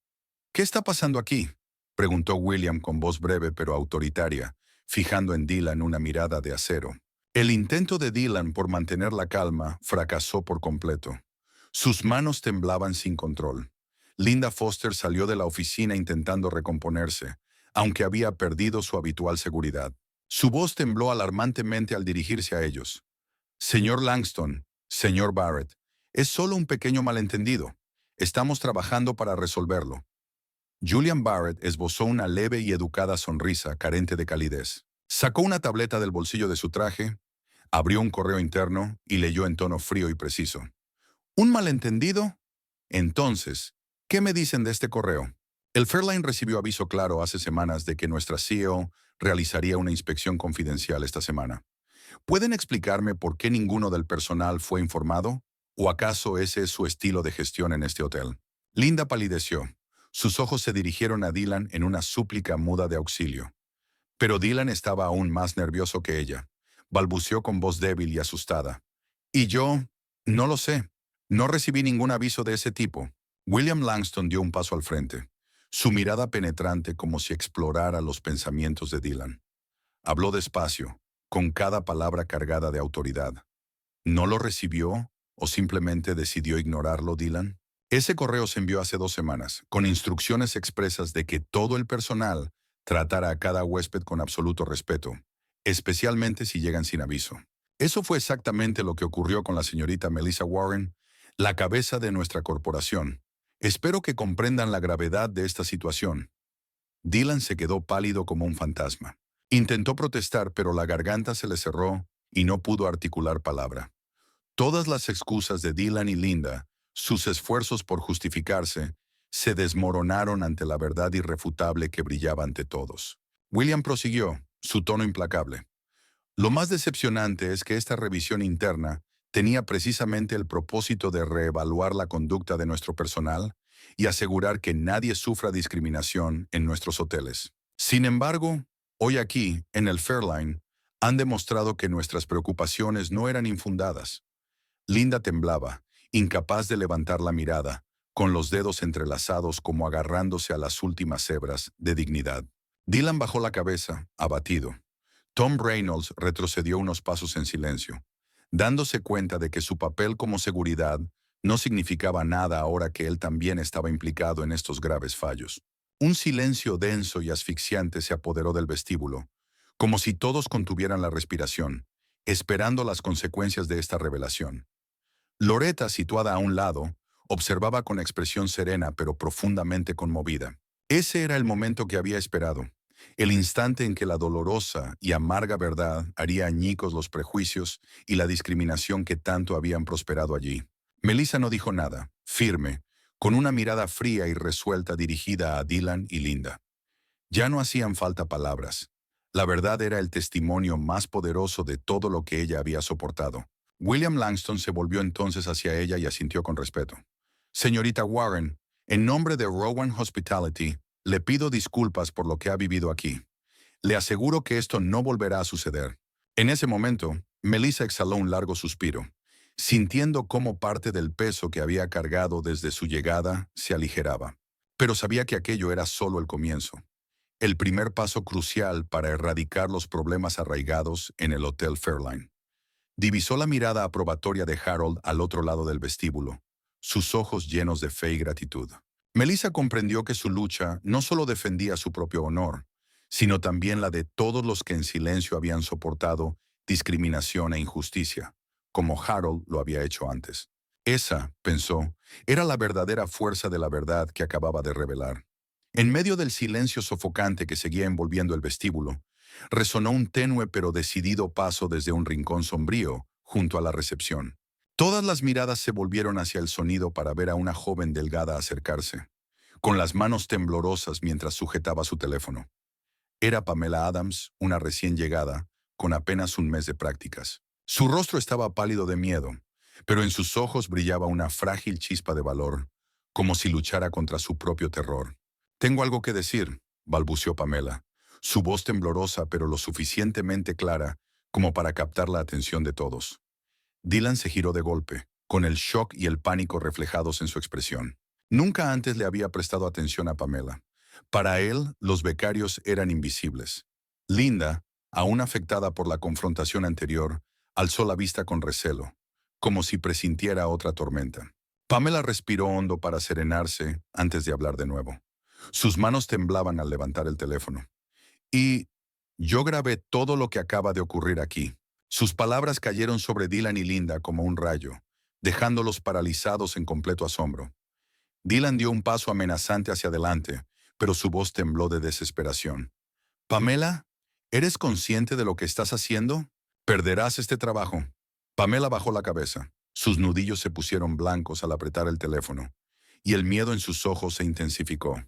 ¿Qué está pasando aquí?, preguntó William con voz breve pero autoritaria, fijando en Dylan una mirada de acero. El intento de Dylan por mantener la calma fracasó por completo. Sus manos temblaban sin control. Linda Foster salió de la oficina intentando recomponerse, aunque había perdido su habitual seguridad. Su voz tembló alarmantemente al dirigirse a ellos. Señor Langston, señor Barrett, es solo un pequeño malentendido. Estamos trabajando para resolverlo. Julian Barrett esbozó una leve y educada sonrisa carente de calidez. Sacó una tableta del bolsillo de su traje, abrió un correo interno y leyó en tono frío y preciso. ¿Un malentendido? Entonces, ¿qué me dicen de este correo? El Fairline recibió aviso claro hace semanas de que nuestra CEO realizaría una inspección confidencial esta semana. ¿Pueden explicarme por qué ninguno del personal fue informado? ¿O acaso ese es su estilo de gestión en este hotel? Linda palideció. Sus ojos se dirigieron a Dylan en una súplica muda de auxilio. Pero Dylan estaba aún más nervioso que ella. Balbuceó con voz débil y asustada. Y yo, no lo sé. No recibí ningún aviso de ese tipo. William Langston dio un paso al frente, su mirada penetrante como si explorara los pensamientos de Dylan. Habló despacio, con cada palabra cargada de autoridad. ¿No lo recibió o simplemente decidió ignorarlo, Dylan? Ese correo se envió hace 2 semanas, con instrucciones expresas de que todo el personal tratara a cada huésped con absoluto respeto, especialmente si llegan sin aviso. Eso fue exactamente lo que ocurrió con la señorita Melissa Warren, la cabeza de nuestra corporación. Espero que comprendan la gravedad de esta situación. Dylan se quedó pálido como un fantasma. Intentó protestar, pero la garganta se le cerró y no pudo articular palabra. Todas las excusas de Dylan y Linda, sus esfuerzos por justificarse, se desmoronaron ante la verdad irrefutable que brillaba ante todos. William prosiguió, su tono implacable. Lo más decepcionante es que esta revisión interna tenía precisamente el propósito de reevaluar la conducta de nuestro personal y asegurar que nadie sufra discriminación en nuestros hoteles. Sin embargo, hoy aquí, en el Fairline, han demostrado que nuestras preocupaciones no eran infundadas. Linda temblaba, incapaz de levantar la mirada, con los dedos entrelazados como agarrándose a las últimas hebras de dignidad. Dylan bajó la cabeza, abatido. Tom Reynolds retrocedió unos pasos en silencio, dándose cuenta de que su papel como seguridad no significaba nada ahora que él también estaba implicado en estos graves fallos. Un silencio denso y asfixiante se apoderó del vestíbulo, como si todos contuvieran la respiración, esperando las consecuencias de esta revelación. Loretta, situada a un lado, observaba con expresión serena pero profundamente conmovida. Ese era el momento que había esperado, el instante en que la dolorosa y amarga verdad haría añicos los prejuicios y la discriminación que tanto habían prosperado allí. Melissa no dijo nada, firme, con una mirada fría y resuelta dirigida a Dylan y Linda. Ya no hacían falta palabras. La verdad era el testimonio más poderoso de todo lo que ella había soportado. William Langston se volvió entonces hacia ella y asintió con respeto. Señorita Warren, en nombre de Rowan Hospitality, le pido disculpas por lo que ha vivido aquí. Le aseguro que esto no volverá a suceder. En ese momento, Melissa exhaló un largo suspiro, sintiendo cómo parte del peso que había cargado desde su llegada se aligeraba. Pero sabía que aquello era solo el comienzo, el primer paso crucial para erradicar los problemas arraigados en el Hotel Fairline. Divisó la mirada aprobatoria de Harold al otro lado del vestíbulo, sus ojos llenos de fe y gratitud. Melissa comprendió que su lucha no solo defendía su propio honor, sino también la de todos los que en silencio habían soportado discriminación e injusticia, como Harold lo había hecho antes. Esa, pensó, era la verdadera fuerza de la verdad que acababa de revelar. En medio del silencio sofocante que seguía envolviendo el vestíbulo, resonó un tenue pero decidido paso desde un rincón sombrío, junto a la recepción. Todas las miradas se volvieron hacia el sonido para ver a una joven delgada acercarse, con las manos temblorosas mientras sujetaba su teléfono. Era Pamela Adams, una recién llegada, con apenas un mes de prácticas. Su rostro estaba pálido de miedo, pero en sus ojos brillaba una frágil chispa de valor, como si luchara contra su propio terror. «Tengo algo que decir», balbuceó Pamela, su voz temblorosa pero lo suficientemente clara como para captar la atención de todos. Dylan se giró de golpe, con el shock y el pánico reflejados en su expresión. Nunca antes le había prestado atención a Pamela. Para él, los becarios eran invisibles. Linda, aún afectada por la confrontación anterior, alzó la vista con recelo, como si presintiera otra tormenta. Pamela respiró hondo para serenarse antes de hablar de nuevo. Sus manos temblaban al levantar el teléfono. «Y yo grabé todo lo que acaba de ocurrir aquí». Sus palabras cayeron sobre Dylan y Linda como un rayo, dejándolos paralizados en completo asombro. Dylan dio un paso amenazante hacia adelante, pero su voz tembló de desesperación. «Pamela, ¿eres consciente de lo que estás haciendo? Perderás este trabajo». Pamela bajó la cabeza. Sus nudillos se pusieron blancos al apretar el teléfono, y el miedo en sus ojos se intensificó.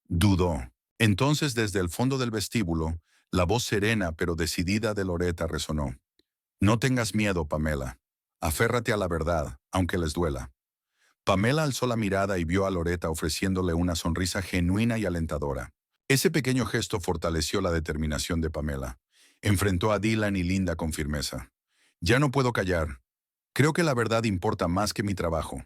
Dudó. Entonces, desde el fondo del vestíbulo, la voz serena pero decidida de Loretta resonó. «No tengas miedo, Pamela. Aférrate a la verdad, aunque les duela». Pamela alzó la mirada y vio a Loretta ofreciéndole una sonrisa genuina y alentadora. Ese pequeño gesto fortaleció la determinación de Pamela. Enfrentó a Dylan y Linda con firmeza. «Ya no puedo callar. Creo que la verdad importa más que mi trabajo.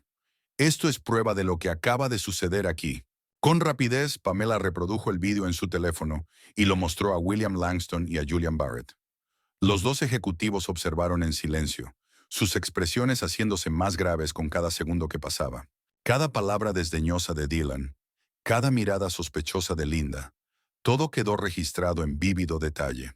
Esto es prueba de lo que acaba de suceder aquí». Con rapidez, Pamela reprodujo el vídeo en su teléfono y lo mostró a William Langston y a Julian Barrett. Los dos ejecutivos observaron en silencio, sus expresiones haciéndose más graves con cada segundo que pasaba. Cada palabra desdeñosa de Dylan, cada mirada sospechosa de Linda, todo quedó registrado en vívido detalle.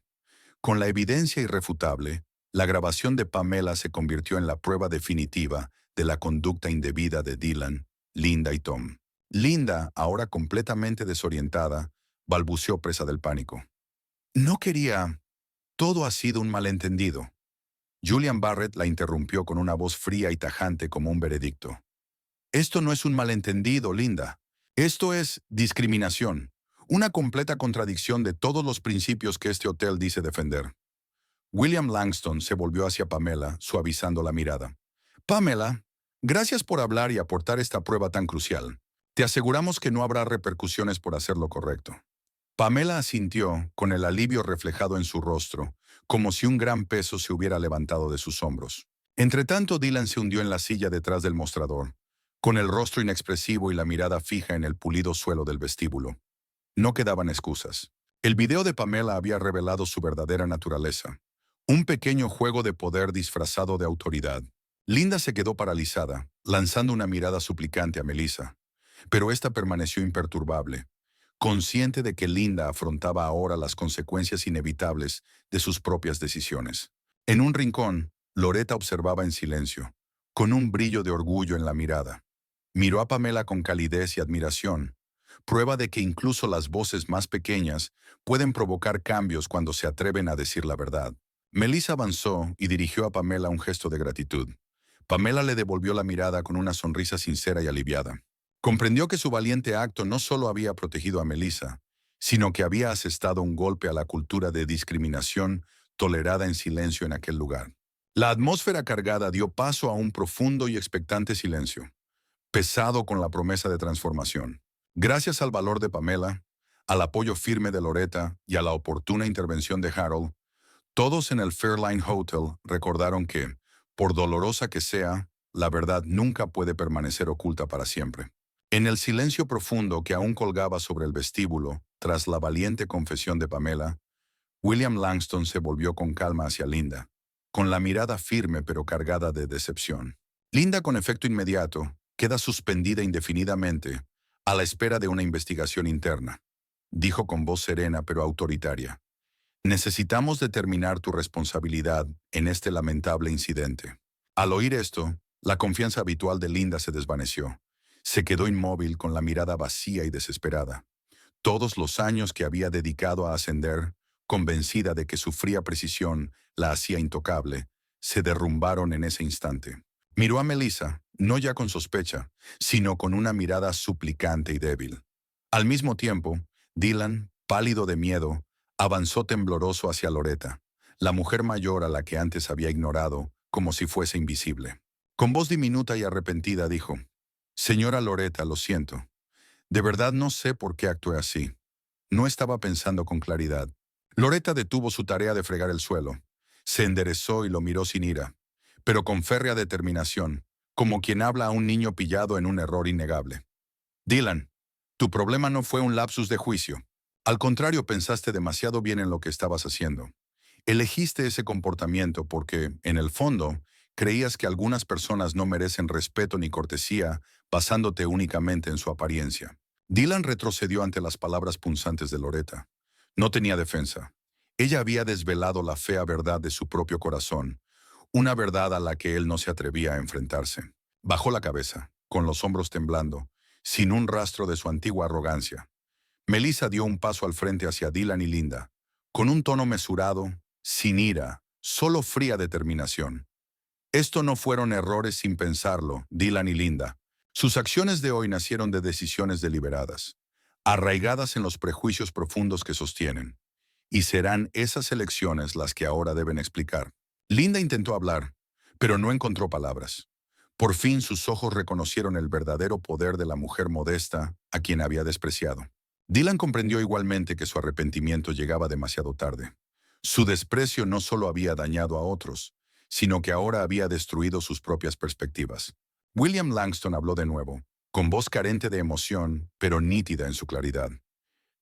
Con la evidencia irrefutable, la grabación de Pamela se convirtió en la prueba definitiva de la conducta indebida de Dylan, Linda y Tom. Linda, ahora completamente desorientada, balbuceó presa del pánico. «No quería. Todo ha sido un malentendido». Julian Barrett la interrumpió con una voz fría y tajante como un veredicto. «Esto no es un malentendido, Linda. Esto es discriminación, una completa contradicción de todos los principios que este hotel dice defender». William Langston se volvió hacia Pamela, suavizando la mirada. «Pamela, gracias por hablar y aportar esta prueba tan crucial. Te aseguramos que no habrá repercusiones por hacer lo correcto». Pamela asintió, con el alivio reflejado en su rostro, como si un gran peso se hubiera levantado de sus hombros. Entretanto, Dylan se hundió en la silla detrás del mostrador, con el rostro inexpresivo y la mirada fija en el pulido suelo del vestíbulo. No quedaban excusas. El video de Pamela había revelado su verdadera naturaleza. Un pequeño juego de poder disfrazado de autoridad. Linda se quedó paralizada, lanzando una mirada suplicante a Melissa. Pero ésta permaneció imperturbable, consciente de que Linda afrontaba ahora las consecuencias inevitables de sus propias decisiones. En un rincón, Loretta observaba en silencio, con un brillo de orgullo en la mirada. Miró a Pamela con calidez y admiración, prueba de que incluso las voces más pequeñas pueden provocar cambios cuando se atreven a decir la verdad. Melissa avanzó y dirigió a Pamela un gesto de gratitud. Pamela le devolvió la mirada con una sonrisa sincera y aliviada. Comprendió que su valiente acto no solo había protegido a Melissa, sino que había asestado un golpe a la cultura de discriminación tolerada en silencio en aquel lugar. La atmósfera cargada dio paso a un profundo y expectante silencio, pesado con la promesa de transformación. Gracias al valor de Pamela, al apoyo firme de Loretta y a la oportuna intervención de Harold, todos en el Fairline Hotel recordaron que, por dolorosa que sea, la verdad nunca puede permanecer oculta para siempre. En el silencio profundo que aún colgaba sobre el vestíbulo, tras la valiente confesión de Pamela, William Langston se volvió con calma hacia Linda, con la mirada firme pero cargada de decepción. Linda, con efecto inmediato, queda suspendida indefinidamente, a la espera de una investigación interna, dijo con voz serena pero autoritaria. Necesitamos determinar tu responsabilidad en este lamentable incidente. Al oír esto, la confianza habitual de Linda se desvaneció. Se quedó inmóvil con la mirada vacía y desesperada. Todos los años que había dedicado a ascender, convencida de que su fría precisión la hacía intocable, se derrumbaron en ese instante. Miró a Melissa, no ya con sospecha, sino con una mirada suplicante y débil. Al mismo tiempo, Dylan, pálido de miedo, avanzó tembloroso hacia Loretta, la mujer mayor a la que antes había ignorado, como si fuese invisible. Con voz diminuta y arrepentida dijo: «Señora Loretta, lo siento. De verdad no sé por qué actué así. No estaba pensando con claridad». Loretta detuvo su tarea de fregar el suelo. Se enderezó y lo miró sin ira, pero con férrea determinación, como quien habla a un niño pillado en un error innegable. «Dylan, tu problema no fue un lapsus de juicio. Al contrario, pensaste demasiado bien en lo que estabas haciendo. Elegiste ese comportamiento porque, en el fondo, creías que algunas personas no merecen respeto ni cortesía basándote únicamente en su apariencia». Dylan retrocedió ante las palabras punzantes de Loretta. No tenía defensa. Ella había desvelado la fea verdad de su propio corazón, una verdad a la que él no se atrevía a enfrentarse. Bajó la cabeza, con los hombros temblando, sin un rastro de su antigua arrogancia. Melissa dio un paso al frente hacia Dylan y Linda, con un tono mesurado, sin ira, solo fría determinación. Esto no fueron errores sin pensarlo, Dylan y Linda. Sus acciones de hoy nacieron de decisiones deliberadas, arraigadas en los prejuicios profundos que sostienen. Y serán esas elecciones las que ahora deben explicar. Linda intentó hablar, pero no encontró palabras. Por fin sus ojos reconocieron el verdadero poder de la mujer modesta a quien había despreciado. Dylan comprendió igualmente que su arrepentimiento llegaba demasiado tarde. Su desprecio no solo había dañado a otros, sino que ahora había destruido sus propias perspectivas. William Langston habló de nuevo, con voz carente de emoción, pero nítida en su claridad.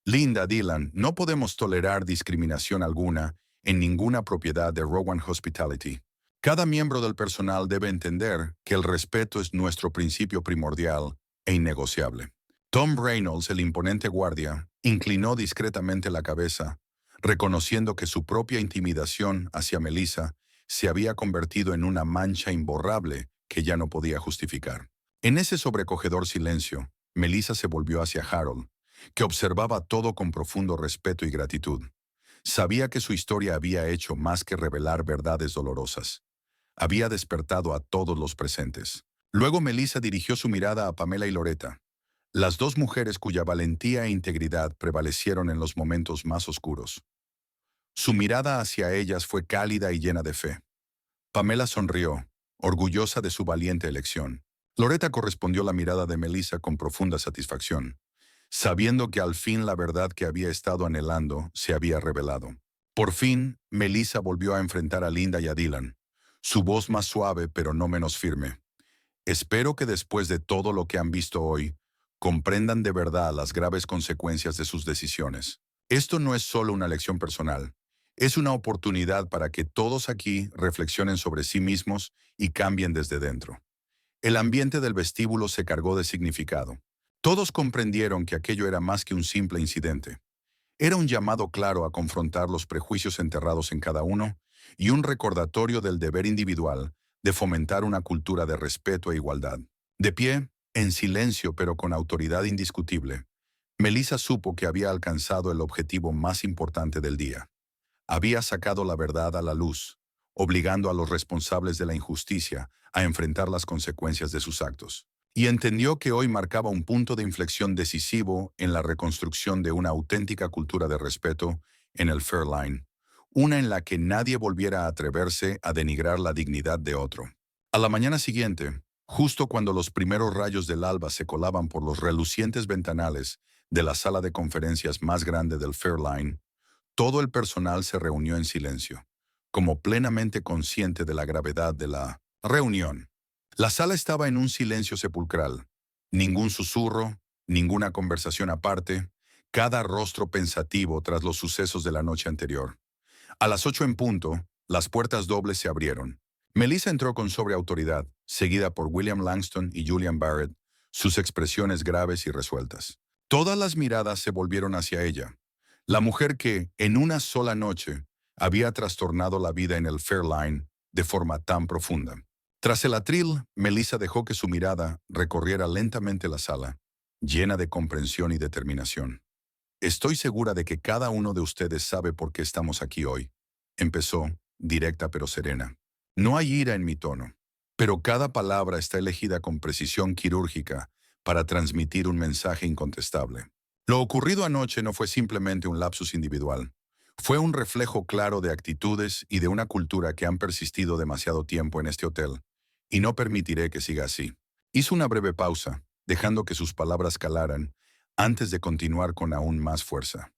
«Linda, Dylan, no podemos tolerar discriminación alguna en ninguna propiedad de Rowan Hospitality. Cada miembro del personal debe entender que el respeto es nuestro principio primordial e innegociable». Tom Reynolds, el imponente guardia, inclinó discretamente la cabeza, reconociendo que su propia intimidación hacia Melissa se había convertido en una mancha imborrable que ya no podía justificar. En ese sobrecogedor silencio, Melissa se volvió hacia Harold, que observaba todo con profundo respeto y gratitud. Sabía que su historia había hecho más que revelar verdades dolorosas. Había despertado a todos los presentes. Luego Melissa dirigió su mirada a Pamela y Loretta, las dos mujeres cuya valentía e integridad prevalecieron en los momentos más oscuros. Su mirada hacia ellas fue cálida y llena de fe. Pamela sonrió, orgullosa de su valiente elección. Loretta correspondió la mirada de Melissa con profunda satisfacción, sabiendo que al fin la verdad que había estado anhelando se había revelado. Por fin, Melissa volvió a enfrentar a Linda y a Dylan, su voz más suave pero no menos firme. «Espero que después de todo lo que han visto hoy, comprendan de verdad las graves consecuencias de sus decisiones. Esto no es solo una lección personal, es una oportunidad para que todos aquí reflexionen sobre sí mismos y cambien desde dentro». El ambiente del vestíbulo se cargó de significado. Todos comprendieron que aquello era más que un simple incidente. Era un llamado claro a confrontar los prejuicios enterrados en cada uno y un recordatorio del deber individual de fomentar una cultura de respeto e igualdad. De pie, en silencio pero con autoridad indiscutible, Melissa supo que había alcanzado el objetivo más importante del día. Había sacado la verdad a la luz, obligando a los responsables de la injusticia a enfrentar las consecuencias de sus actos. Y entendió que hoy marcaba un punto de inflexión decisivo en la reconstrucción de una auténtica cultura de respeto en el Fairline, una en la que nadie volviera a atreverse a denigrar la dignidad de otro. A la mañana siguiente, justo cuando los primeros rayos del alba se colaban por los relucientes ventanales de la sala de conferencias más grande del Fairline, todo el personal se reunió en silencio, como plenamente consciente de la gravedad de la reunión. La sala estaba en un silencio sepulcral. Ningún susurro, ninguna conversación aparte, cada rostro pensativo tras los sucesos de la noche anterior. A las 8 en punto, las puertas dobles se abrieron. Melissa entró con sobreautoridad, seguida por William Langston y Julian Barrett, sus expresiones graves y resueltas. Todas las miradas se volvieron hacia ella, la mujer que, en una sola noche, había trastornado la vida en el Fairline de forma tan profunda. Tras el atril, Melissa dejó que su mirada recorriera lentamente la sala, llena de comprensión y determinación. Estoy segura de que cada uno de ustedes sabe por qué estamos aquí hoy. Empezó, directa pero serena. No hay ira en mi tono, pero cada palabra está elegida con precisión quirúrgica para transmitir un mensaje incontestable. Lo ocurrido anoche no fue simplemente un lapsus individual. Fue un reflejo claro de actitudes y de una cultura que han persistido demasiado tiempo en este hotel, y no permitiré que siga así. Hizo una breve pausa, dejando que sus palabras calaran, antes de continuar con aún más fuerza.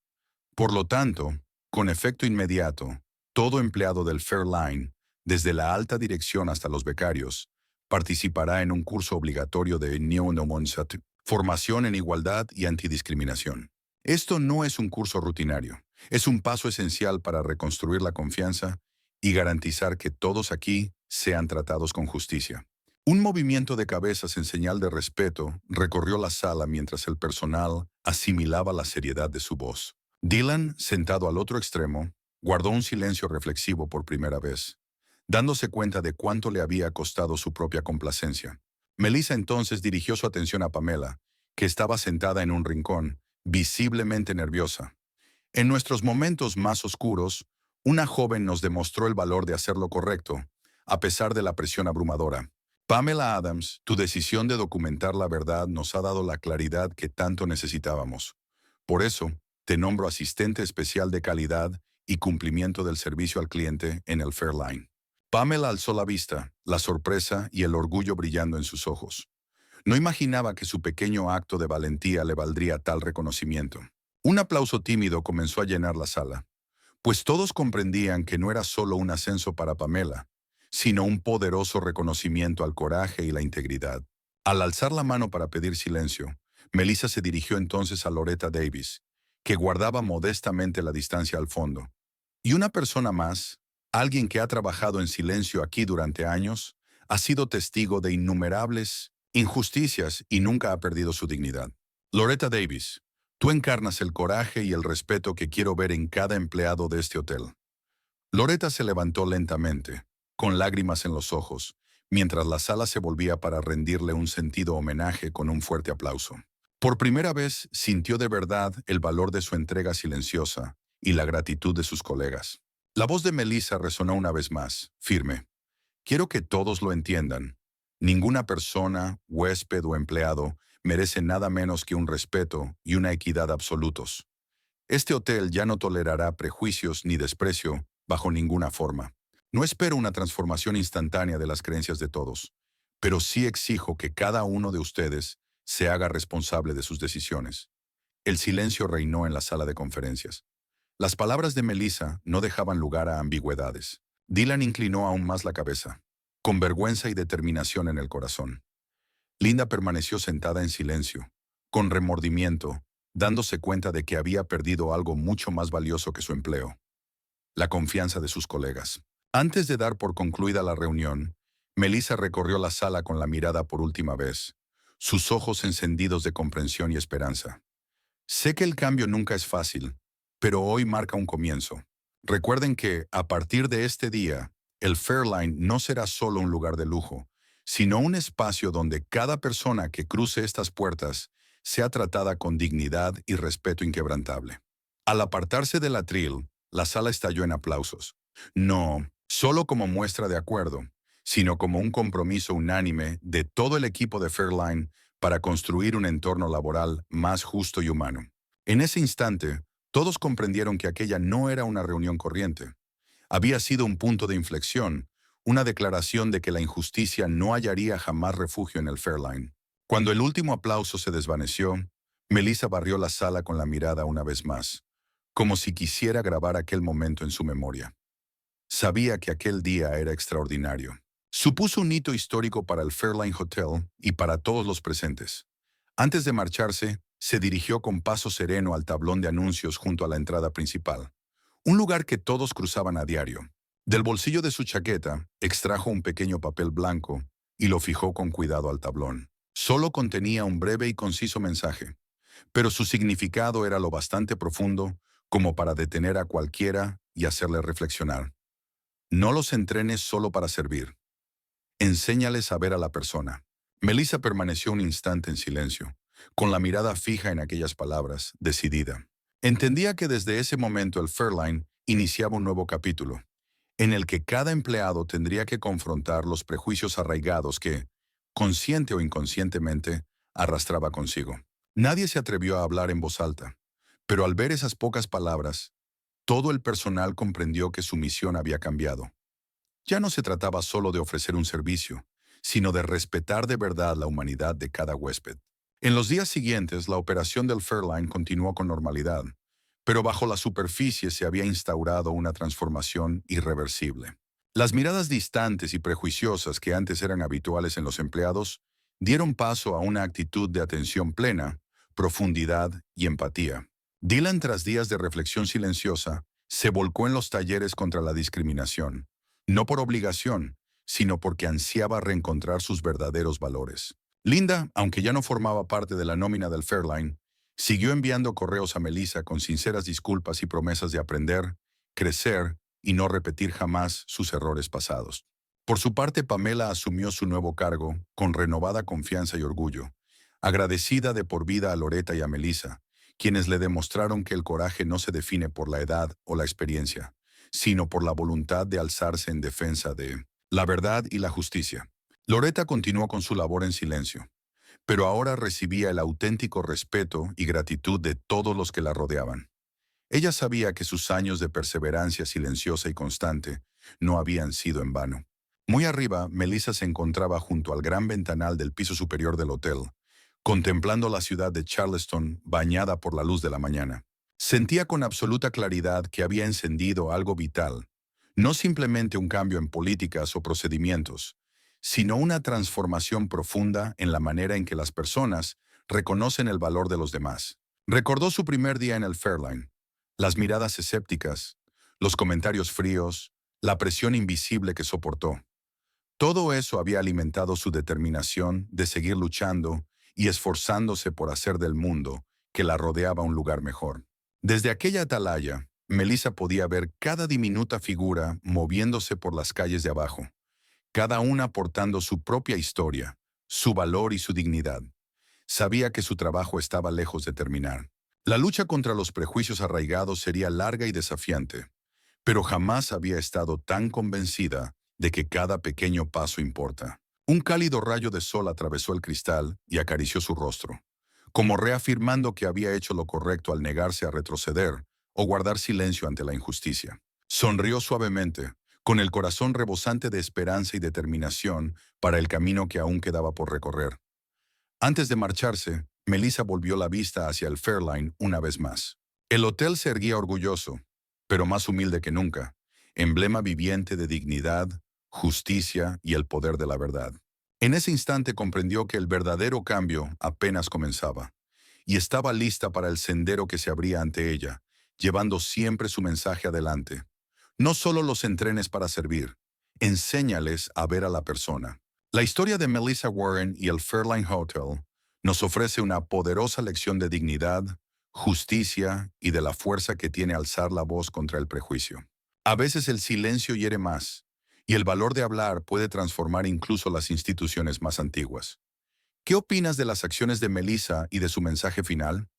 Por lo tanto, con efecto inmediato, todo empleado del Fairline, desde la alta dirección hasta los becarios, participará en un curso obligatorio de Neonomonsat, formación en igualdad y antidiscriminación. Esto no es un curso rutinario, es un paso esencial para reconstruir la confianza y garantizar que todos aquí sean tratados con justicia. Un movimiento de cabezas en señal de respeto recorrió la sala mientras el personal asimilaba la seriedad de su voz. Dylan, sentado al otro extremo, guardó un silencio reflexivo por primera vez, dándose cuenta de cuánto le había costado su propia complacencia. Melissa entonces dirigió su atención a Pamela, que estaba sentada en un rincón, visiblemente nerviosa. En nuestros momentos más oscuros, una joven nos demostró el valor de hacer lo correcto, a pesar de la presión abrumadora. Pamela Adams, tu decisión de documentar la verdad nos ha dado la claridad que tanto necesitábamos. Por eso, te nombro asistente especial de calidad y cumplimiento del servicio al cliente en el Fairline. Pamela alzó la vista, la sorpresa y el orgullo brillando en sus ojos. No imaginaba que su pequeño acto de valentía le valdría tal reconocimiento. Un aplauso tímido comenzó a llenar la sala, pues todos comprendían que no era solo un ascenso para Pamela, sino un poderoso reconocimiento al coraje y la integridad. Al alzar la mano para pedir silencio, Melissa se dirigió entonces a Loretta Davis, que guardaba modestamente la distancia al fondo. Y una persona más, alguien que ha trabajado en silencio aquí durante años, ha sido testigo de innumerables injusticias y nunca ha perdido su dignidad. Loretta Davis, tú encarnas el coraje y el respeto que quiero ver en cada empleado de este hotel. Loretta se levantó lentamente, con lágrimas en los ojos, mientras la sala se volvía para rendirle un sentido homenaje con un fuerte aplauso. Por primera vez sintió de verdad el valor de su entrega silenciosa y la gratitud de sus colegas. La voz de Melissa resonó una vez más, firme. Quiero que todos lo entiendan. Ninguna persona, huésped o empleado merece nada menos que un respeto y una equidad absolutos. Este hotel ya no tolerará prejuicios ni desprecio bajo ninguna forma. No espero una transformación instantánea de las creencias de todos, pero sí exijo que cada uno de ustedes se haga responsable de sus decisiones. El silencio reinó en la sala de conferencias. Las palabras de Melissa no dejaban lugar a ambigüedades. Dylan inclinó aún más la cabeza, con vergüenza y determinación en el corazón. Linda permaneció sentada en silencio, con remordimiento, dándose cuenta de que había perdido algo mucho más valioso que su empleo: la confianza de sus colegas. Antes de dar por concluida la reunión, Melissa recorrió la sala con la mirada por última vez, sus ojos encendidos de comprensión y esperanza. Sé que el cambio nunca es fácil, pero hoy marca un comienzo. Recuerden que, a partir de este día, el Fairline no será solo un lugar de lujo, sino un espacio donde cada persona que cruce estas puertas sea tratada con dignidad y respeto inquebrantable. Al apartarse del atril, la sala estalló en aplausos. No solo como muestra de acuerdo, sino como un compromiso unánime de todo el equipo de Fairline para construir un entorno laboral más justo y humano. En ese instante, todos comprendieron que aquella no era una reunión corriente. Había sido un punto de inflexión, una declaración de que la injusticia no hallaría jamás refugio en el Fairline. Cuando el último aplauso se desvaneció, Melissa barrió la sala con la mirada una vez más, como si quisiera grabar aquel momento en su memoria. Sabía que aquel día era extraordinario. Supuso un hito histórico para el Fairline Hotel y para todos los presentes. Antes de marcharse, se dirigió con paso sereno al tablón de anuncios junto a la entrada principal, un lugar que todos cruzaban a diario. Del bolsillo de su chaqueta, extrajo un pequeño papel blanco y lo fijó con cuidado al tablón. Solo contenía un breve y conciso mensaje, pero su significado era lo bastante profundo como para detener a cualquiera y hacerle reflexionar. No los entrenes solo para servir. Enséñales a ver a la persona. Melissa permaneció un instante en silencio, con la mirada fija en aquellas palabras, decidida. Entendía que desde ese momento el Fairline iniciaba un nuevo capítulo, en el que cada empleado tendría que confrontar los prejuicios arraigados que, consciente o inconscientemente, arrastraba consigo. Nadie se atrevió a hablar en voz alta, pero al ver esas pocas palabras, todo el personal comprendió que su misión había cambiado. Ya no se trataba solo de ofrecer un servicio, sino de respetar de verdad la humanidad de cada huésped. En los días siguientes, la operación del Fairline continuó con normalidad, pero bajo la superficie se había instaurado una transformación irreversible. Las miradas distantes y prejuiciosas que antes eran habituales en los empleados dieron paso a una actitud de atención plena, profundidad y empatía. Dylan, tras días de reflexión silenciosa, se volcó en los talleres contra la discriminación, no por obligación, sino porque ansiaba reencontrar sus verdaderos valores. Linda, aunque ya no formaba parte de la nómina del Fairline, siguió enviando correos a Melissa con sinceras disculpas y promesas de aprender, crecer y no repetir jamás sus errores pasados. Por su parte, Pamela asumió su nuevo cargo con renovada confianza y orgullo, agradecida de por vida a Loretta y a Melissa, quienes le demostraron que el coraje no se define por la edad o la experiencia, sino por la voluntad de alzarse en defensa de la verdad y la justicia. Loretta continuó con su labor en silencio, pero ahora recibía el auténtico respeto y gratitud de todos los que la rodeaban. Ella sabía que sus años de perseverancia silenciosa y constante no habían sido en vano. Muy arriba, Melissa se encontraba junto al gran ventanal del piso superior del hotel, contemplando la ciudad de Charleston bañada por la luz de la mañana. Sentía con absoluta claridad que había encendido algo vital, no simplemente un cambio en políticas o procedimientos, sino una transformación profunda en la manera en que las personas reconocen el valor de los demás. Recordó su primer día en el Fairline, las miradas escépticas, los comentarios fríos, la presión invisible que soportó. Todo eso había alimentado su determinación de seguir luchando y esforzándose por hacer del mundo que la rodeaba un lugar mejor. Desde aquella atalaya, Melissa podía ver cada diminuta figura moviéndose por las calles de abajo, cada una aportando su propia historia, su valor y su dignidad. Sabía que su trabajo estaba lejos de terminar. La lucha contra los prejuicios arraigados sería larga y desafiante, pero jamás había estado tan convencida de que cada pequeño paso importa. Un cálido rayo de sol atravesó el cristal y acarició su rostro, como reafirmando que había hecho lo correcto al negarse a retroceder o guardar silencio ante la injusticia. Sonrió suavemente, con el corazón rebosante de esperanza y determinación para el camino que aún quedaba por recorrer. Antes de marcharse, Melissa volvió la vista hacia el Fairline una vez más. El hotel se erguía orgulloso, pero más humilde que nunca, emblema viviente de dignidad, justicia y el poder de la verdad. En ese instante comprendió que el verdadero cambio apenas comenzaba, y estaba lista para el sendero que se abría ante ella, llevando siempre su mensaje adelante. No solo los entrenes para servir, enséñales a ver a la persona. La historia de Melissa Warren y el Fairline Hotel nos ofrece una poderosa lección de dignidad, justicia y de la fuerza que tiene alzar la voz contra el prejuicio. A veces el silencio hiere más, y el valor de hablar puede transformar incluso las instituciones más antiguas. ¿Qué opinas de las acciones de Melissa y de su mensaje final?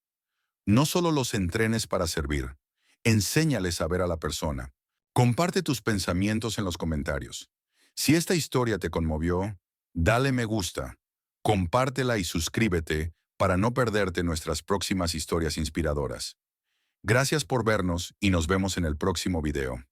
No solo los entrenes para servir, enséñales a ver a la persona. Comparte tus pensamientos en los comentarios. Si esta historia te conmovió, dale me gusta, compártela y suscríbete para no perderte nuestras próximas historias inspiradoras. Gracias por vernos y nos vemos en el próximo video.